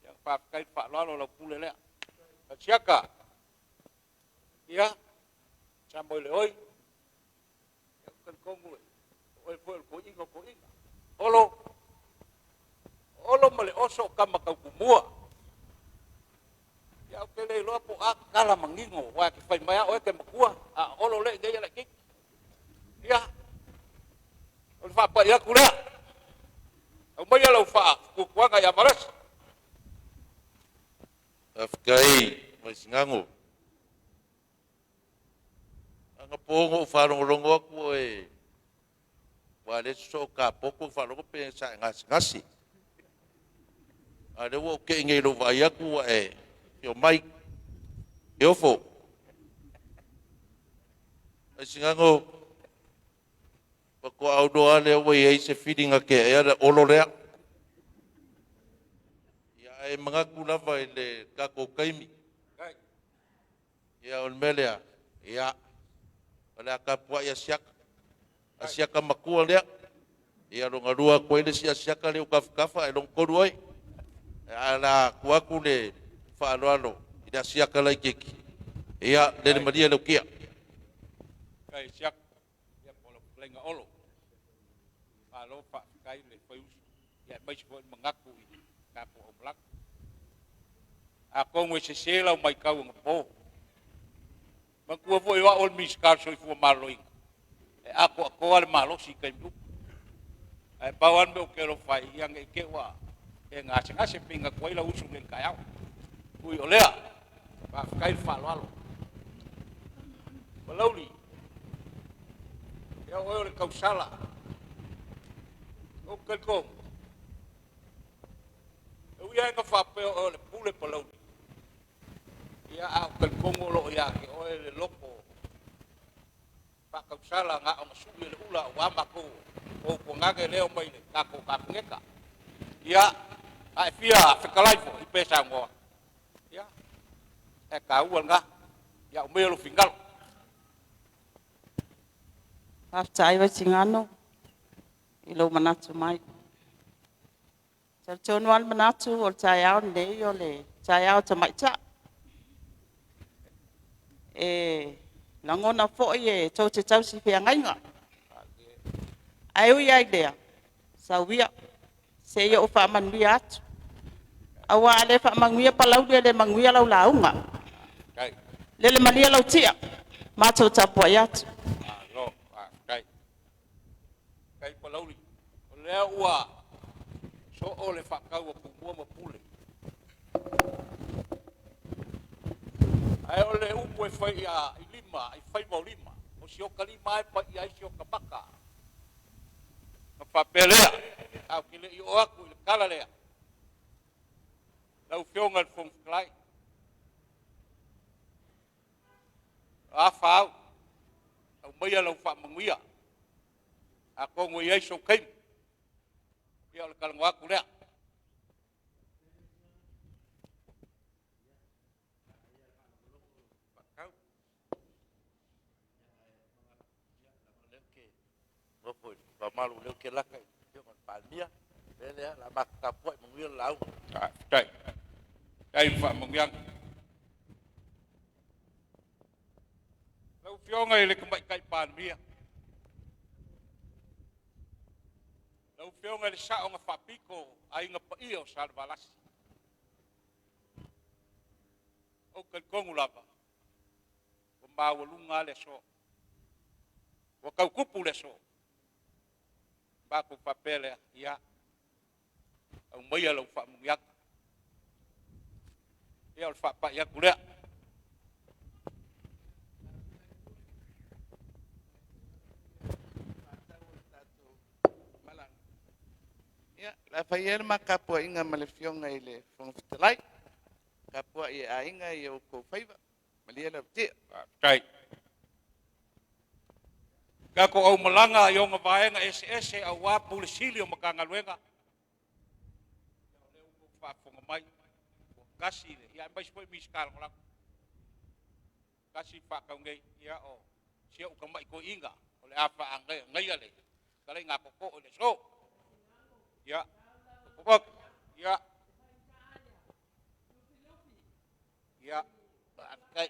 ya pa kai pa lo pule le ka chiaka ya chamoi le oi kan kongu oi ko inga olo male oso kama ka kumua ya kele lo po akala mangingo wa ki fai mai o ke makua a olo le ge ya ki ya o fa pa ya kula o mai lo fa ku kwanga ya maras afkai masingango anga pongo wharongorongo aku e wale so ka poko wharongo pe sa ngasi ale wo ke ngai lo vai aku e yo mai yo fo masingango pako au do ale wo e se feeding ake era olorea ya e mangaku lava ile kako kaimi ya on melea ya ala kapua ya siaka makua lea ia longa rua ko ile siaka le kafa e long koruai ala kuaku le fa alo ida siaka lai keki ia le maria le kia kai siak ya polo lenga olo alo pa kai le foi ya mai ko mangaku ka ko blak a ko mo se sela mai kau ngapo Makua foi wa ol miskal so fu malo ing. E ako al malo si kai bu. Ai pawan be ke lo fai yang e ke wa. E ngase pinga ko ila usu ngen kayau. Ui olea. Ba kai fa lo. Balauli. Ya o le kausala. O kalko. O ia ka fa pe o le pule balauli. Ya au kalko lo ya ke o le loko. Pak kausala nga o masubi le ula wa mako o pongage leo mai le kako kapngeka ya ai fia fekalaifo i pesa ngo ya e ka ua nga ya o melo fingal Aftai wa singano ilo manatu mai. Tertuan manatu o tayao ne yo le tayao ta mai cha. Langona fo ye tau te tau si fia ngainga. Ai ui ai dea. Sa wia. Se yo fa manuia atu. Awa ale fa manguia palau dia le manguia lau launga. kai Lele malia lau tia. Mato tapua yatu. lo kai palauli o le ua so o le fakau o pumua ma pule ai o le upu e fai a lima i fai mau lima o si o kalima e pa i ai si o kabaka ma papelea au kile i o aku i le kala lea lau fionga le fong klai a fau au maia lau fa manguia a kongo i ai so kaim ia o le kalango aku lea Ropo pa malu leo ke laka yo con palmia ele la makka poi manguia lau kai fa mangiang lau fionga ile kambai kai palmia lau fionga ile sa nga fa piko ai nga pa io salvalas o kan kongulapa o mawa lunga le so o kau kupu le so ba ko papele ya au mai alo fa munyak ya al fa pa ya kule Ya, la fayer makapua inga malefiong ai le fong fitalai. Kapua i ainga i o ko faiva. Malia la ti. kai ka ko au malanga yo nga vaenga ss au wa pulisili o makanga luenga le u fa fonga mai kasi ya mai spoi miskal ngala kasi fa ka ngai ya o sia u kamai ko inga ole apa angai ngai ale kale nga ko ole so ya ko ya ya kai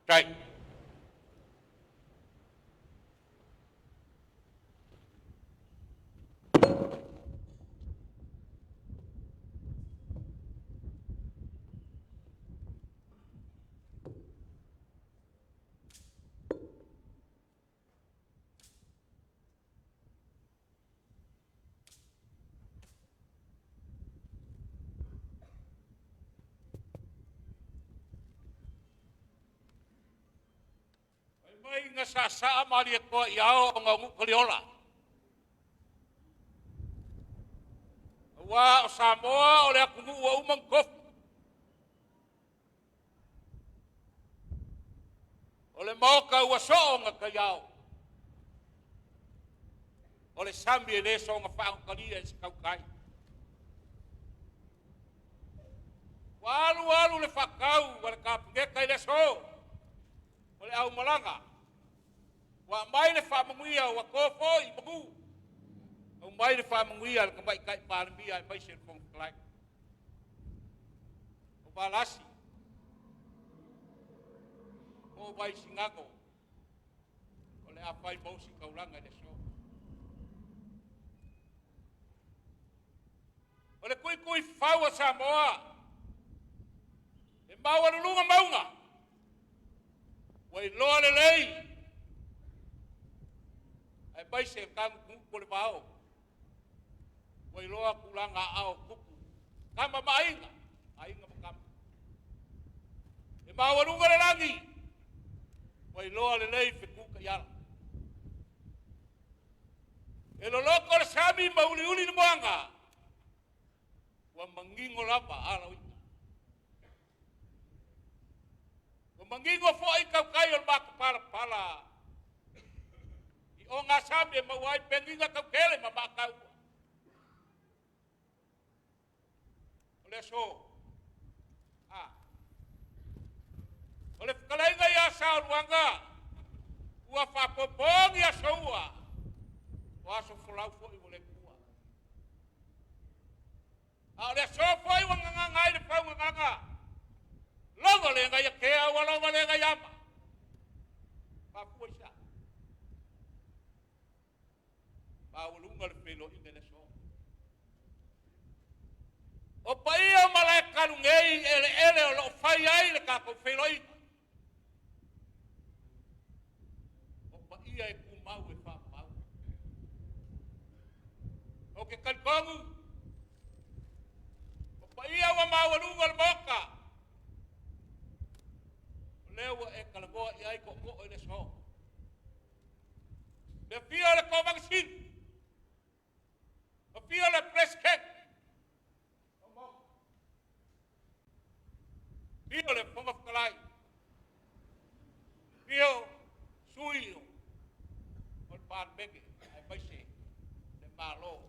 kai mai nga sa mali ko yao nga ngu koliola wa Samoa ole aku ngu wa umang kof ole mau ka wa so nga ka yao ole sambi le so nga fa ka dia kau kai walu le fakau wa ka nge kai le so ole au malanga wa mai le fa manguia wa kofo i magu o mai le fa manguia ka bai kai palmia mai se fong klai o balasi o bai singago ole a pai mo si kaulanga le so O le kui whaua Samoa. E maua lunga maunga. Wai loa le lei. Ai bai se kangu kuku le vao. Wai loa kulanga ao kuku. Kama mainga. Ainga makama. E maua lunga le langi. Wai loa le lei fe kuka yala. E lo loko le sami mauli uli ni moanga. Wa mangingo lapa ala wita. Wa mangingo fo ai kau kai o baka pala. I o ngā sami e mawai penginga kau kele ma baka ua. O le so. O le whakalainga ia sao luanga. Ua whapopongi a soua. O aso whalau fo i wale kua. A le so fo i wanganga ngai le pau nganga. Longa le ngai a kea ua longa le ngai ama. Papua isa. Paulunga le pelo i ngene so. O paia malai kalungei ele o lo fai ai le kako pelo i. O paia e kumau e whapau. O ke kalkongu. O paia wa maulunga le moka. Lewa e kalagoa i ai ko o le so. Le pia le kovangsin. O pia le presken. Pia le ponga whakalai. Pia suio. O le pānbeke. Ai paise. Le malo.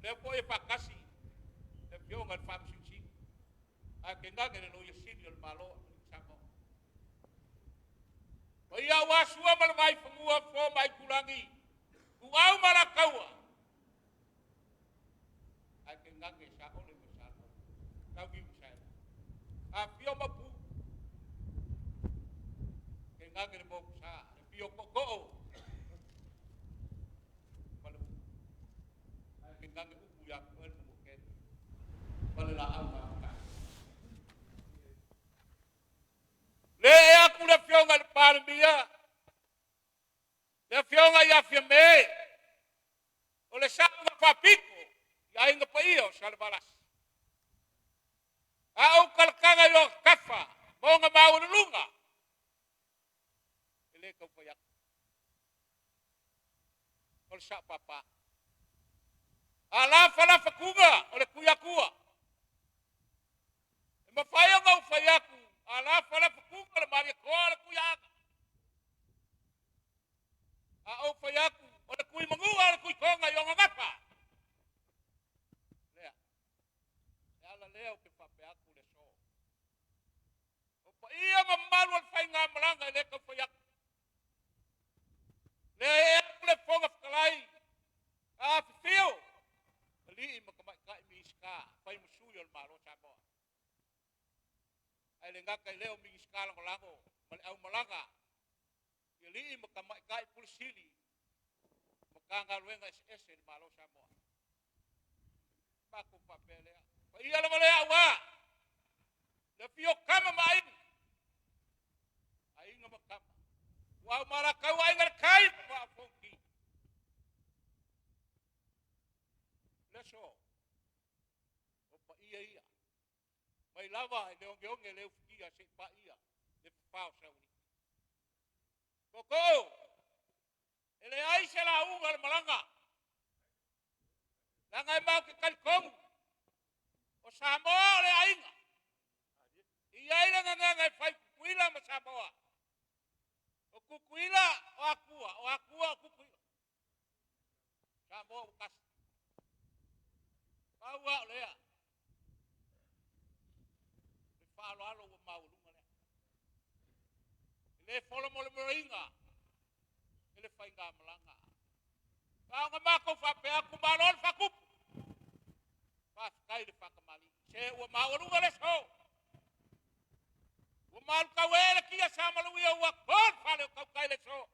Le po e pakasi. Le pionga le whamsiksi. Ai ke ngangere no i sini o le malo. O ia wasua malangai whamua fo mai kurangi. Kuau malakaua. Ai ke ngange sa ole masana. Kau ki usai. A pio mapu. Ke ngange le moku sa. Le pio koko. Malu. Ai ke ngange upu ya kuel mumuken. Malu la au maka. Le aku le fionga le palmia. Le fionga ia fiame. O le sanga papiko. Ia inga pa ia o salvalas. A au kalkanga yo kafa. Monga maua lunga. Ele kau payak. O le sa papa. A lafa kunga. O le kuyakua. E mawhaya ngau whayaku. A lafa kunga le maria koa le kuyaga. A au whayaku. O le kui mangua o le kui konga i o ngapa. Lea. Ala lea o ke whapeaku le so. O pa ia mamalu al whai ngā malanga i le kau whayaku. Lea e aku le whonga whakalai. A whiwhio. Li i makamai kai mi iska. Whai musui o le Malo Samoa. Ai le ngaka i leo mi iska lango. Male au malanga. I li i makamai kai pulisili. Makanga luenga ese le Malo Samoa. Paku papelea. Pa ia la malea wa. Le fio kama mai. Ai nga makama. Wa marakau ai ngal kai pa fonki. Leso. O pa ia. Mai lava le onge le ukia se pa ia. Le pau sauni. Koko. Ele ai se la unga le malanga. Langa e mau ke kalkongu. O Samoa le ainga. Ia ila nganga e whai kukuila ma Samoa. O kukuila o akua o kukuila. Samoa ukasi. Paua o lea. Le whaalo alo o maulunga lea. Le wholo mo le moringa. Ele whai ngā malanga. Kaonga mako whapea kumalon whakupu. Whaskai le whakamali. Se ua maurunga le so. Ua malu kawele kia samaluia ua kon whale o kaukai le so.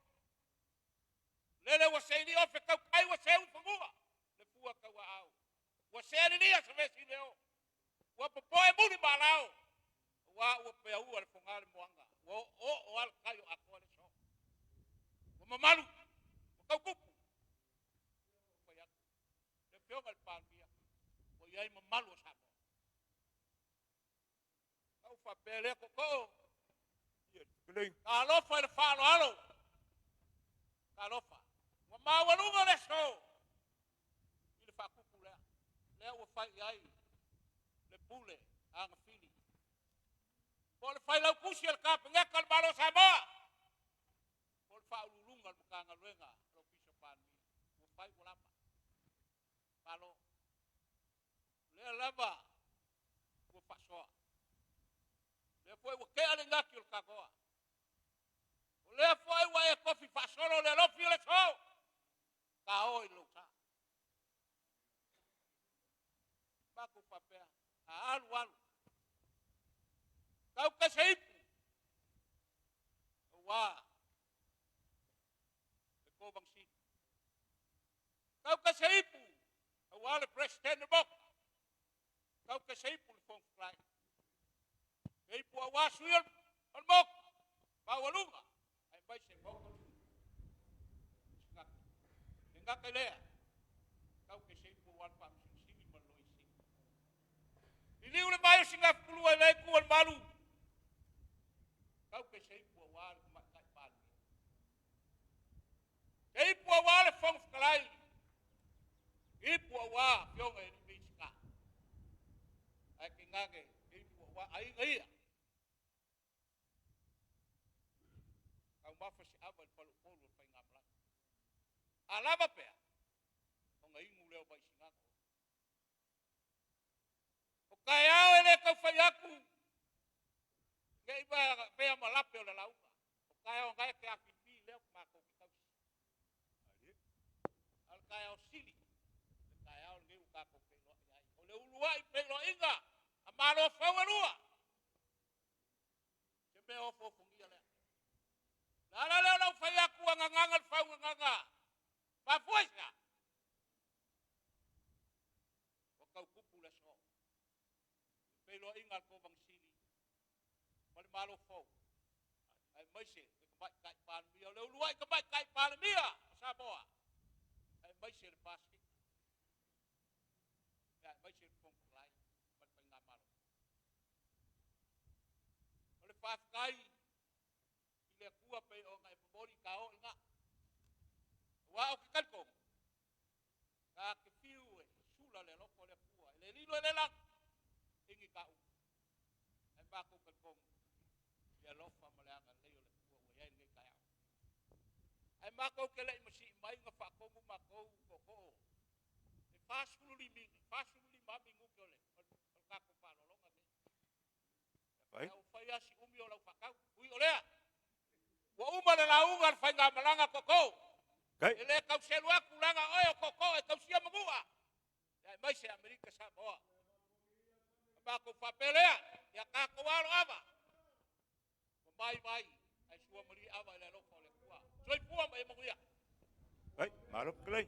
Lele ua seini ofe kaukai ua seu whamua. Le pua kaua au. Ua sere nia sa vesi leo. Ua popoe muli malao. Ua pea ua le fongale moanga. Ua o al kayo ako le so. Ua mamalu. Ua kau kupu. Ua ya. Le pionga le pāngia. Ua iai mamalu o Samoa. Kau whapele ko. Kalofa le whalo alo. Kalofa. Ua mawalunga le so. I le whakupu lea. Lea ua whai iai. Le pule. Anga fili. Po le whai lau kusi al kāpe ngeka le malo Samoa. Po le whao lulunga le mukanga luenga. Lo piso pāngia. Ua whai ulama. Kalo. Lea lava. Ua whasoa. Lea foi ua kea le ngaki o le kagoa. O lea foi ua e kofi whasolo le lofi o le so. Ka oi lo sa. Mako papea. A alu alu. Kau kaseipu. Ua. Le kovang sin. Kau kaseipu. Ua le president de boka. Kau kaseipu le fong fly. Keipu awa suil al mok. Bawalunga. Ai bai se moko. Ngak. Ngak lea. Kau kaseipu wan pam sini maloi sini. Ini ule mai singap pulu ai ku al malu. Kau kaseipu awa le makai pan. Keipu awa le fong fly. Keipu awa piong ai ni ska. Ai kingage keipu awa ai ngai. Kau mafa si abal palu polu pai ngamla. Alaba pea. O ngai muleo bai singako. O kai ao ele kau fai aku. Ngai ba pea malape o le lauka. O kai ao ngai ke apipi leo mako ki kau. Al kai ao sili. Kai ao ngai u kako pe lo ai. O le uluai pe lo inga. A malo fawarua. Sembe o fo fungia le. Nala leo lau fai aku angangangal fau nganga. Pa fuesa. O kau kupu le so. Pelo ingal ko bang sili. Mal malo fo. Ai mai se ke bai kai pan mia le luai ke bai kai pan mia. Samoa. Ai mai se le pasti. Ya mai se fong lai. Mat pai ngamalo. Ole pas kai. Ile kua pe o ngai pori kao inga. Wa o kikan ko. Ka ke fiu e sula le loko le kua. Le lilo le lang. Ingi kau. Ai ba ko kan ko. Ya lofa malanga le yo le kua wa ya ngai kai. Ai ma ko ke le masi mai nga fa ko mu ma ko ko. E fasulu li mami ngu ke le. Ka ko pa lo longa ke. Ai o fa ya si umi o la fa ka. Ui o le. Wa uma le launga fai nga malanga koko. Ele kau selua kulanga oyo koko e kau sia magua. Ya mai se Amerika Samoa. Ba ko papelea ya ka ko walo aba. Mai ai sua mari aba le loko le kua. Soi pua mai maguia. Ai, marop klei.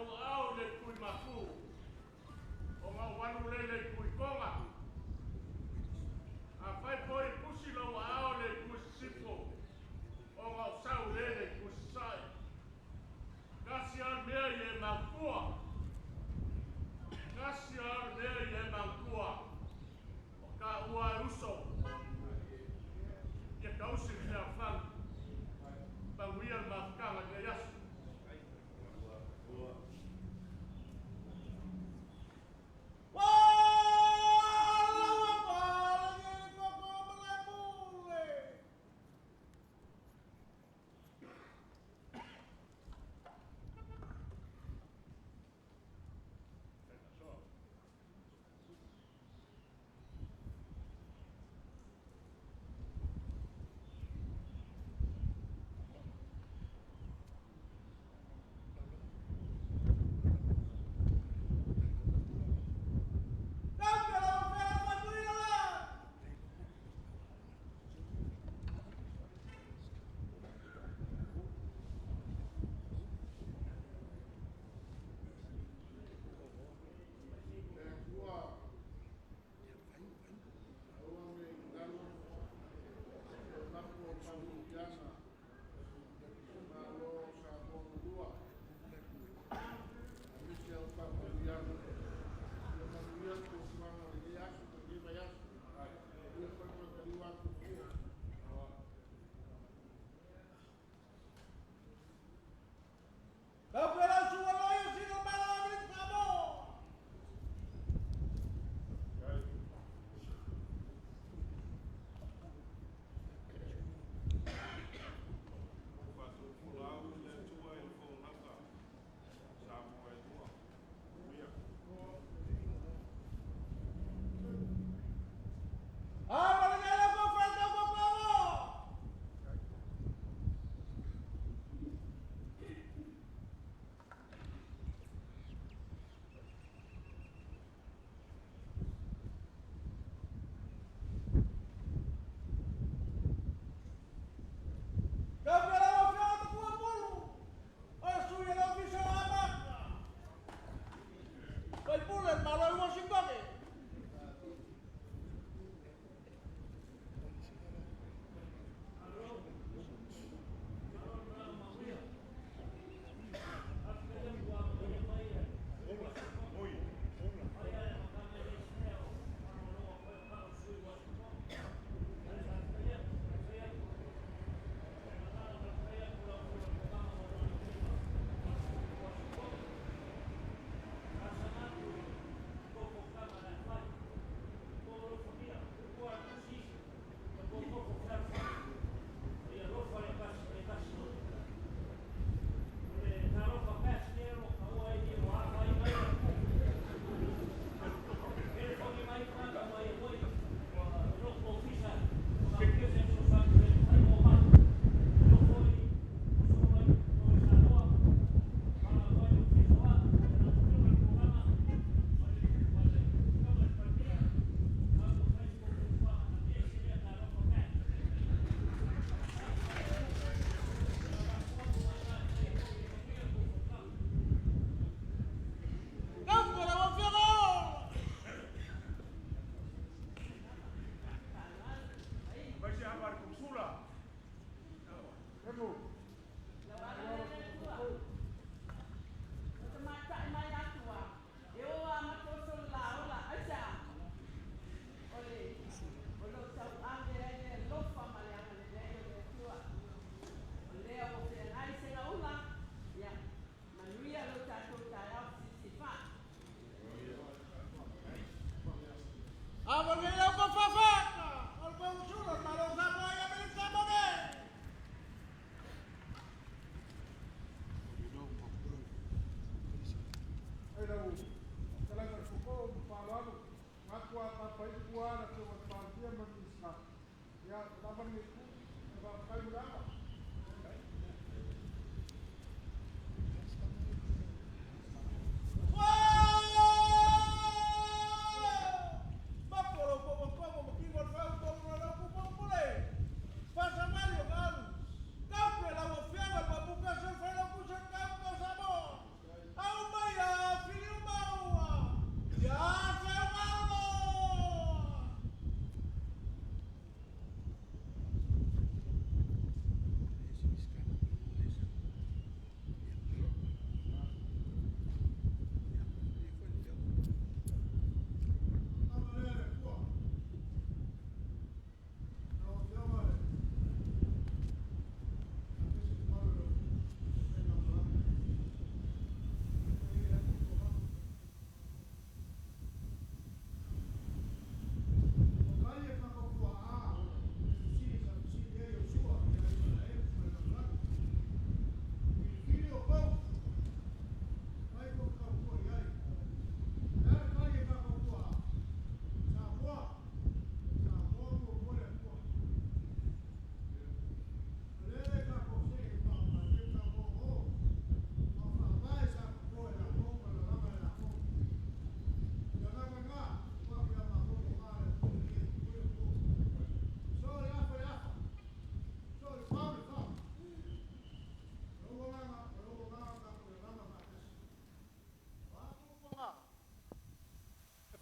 lau au le kui mafu. O ngā wanu le kui konga. A whai poi pusi lau au le kui Sisifo. O ngā sau le kui sai. Ngasi al mea i e mangkua. Ngasi al mea i e mangkua. O ka ua uso. Ia kausi mea whang. Panguia mafkanga te yasu. Whoa!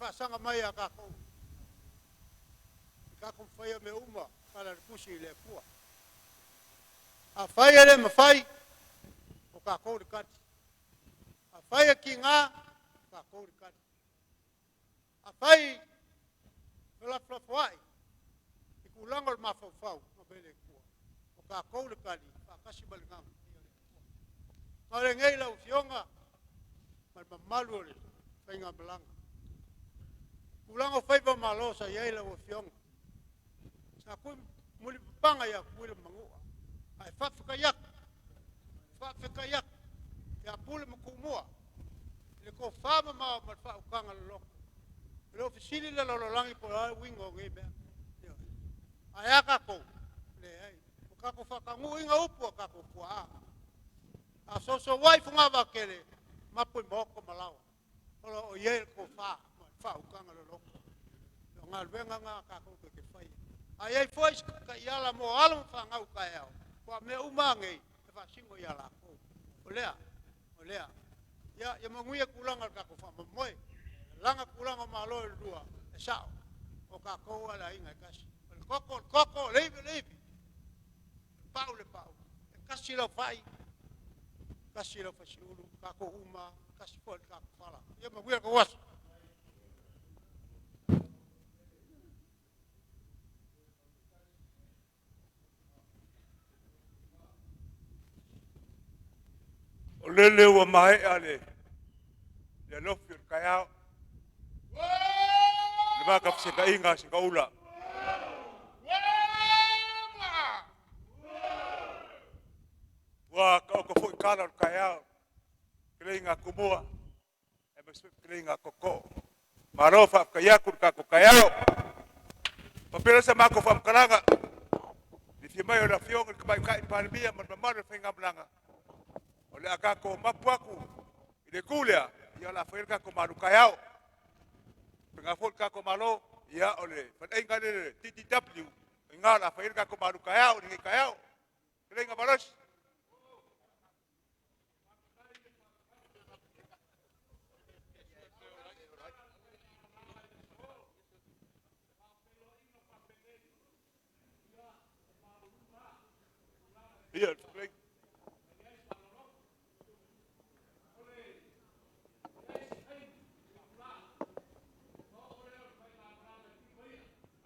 whaasanga mai a kako. Kako whaia me uma, para pusi le kua. A whaia le mawhai, o kako le kati. A whaia ki ngā, kako le kati. A whai, whai, i kulanga le mawhau, ma bele kua. O kako le kati, whakasi balinganga. Ngare ngei lau fionga, mal mamalu le, whainga malanga. Kulanga whaipa malo sa iei lau fionga. Sa kui muli panga ya kuila mangua. Ai whawhikayak. Whawhikayak. Te apule makumua. Le ko whama maa mat whaukanga le loko. Le ofisili le lololangi po lai wingo ngai bea. Ai aka kou. Le ai. O kako whakangu inga upu a kako kua a. A soso waifu ngā wakele. Mapui moko malawa. Olo o iei ko whaukanga le loko. Ngā luenga ngā kako ke whai. Ai ai foi ka iala mo alam whangau ka eo. Kua me umangei, e whasingo iala ko. O lea. Ia manguia kulanga kako whamamoe. Langa kulanga malo e lua, e sao. O kako ala inga e kasi. Koko, leivi. Pau. E kasi lau whai. Kasi lau whasiulu, kako uma, kasi fo kako whala. Ia manguia ka wasu. O lele ua mai ale. Le lofi o kaiao. Le maka fseka inga seka ula. Ua ka oko fui kala o kaiao. Kile inga kumua. E masui kile inga koko. Marofa kayaku kako kaiao. Papira sa mako famkalanga. Di fia o la fionga ka mai kai palmia man mamara fenga blanga. O le akako mapuaku i le kulea ia la whairka ko maru kaiao. Penga whairka ko malo ia o le whainga le TTW i ngā la whairka ko maru kaiao ni kaiao. Kile inga marosi. Ia,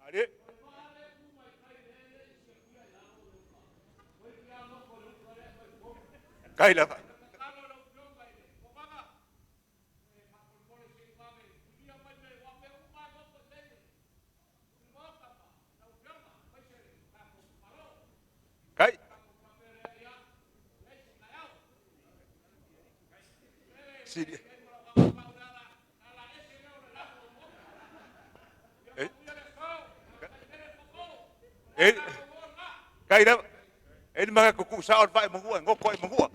Ade. Kaila. Kai. Sidi. Kai da. Ele mga kuku sa on vai mahua ngoko ai mahua.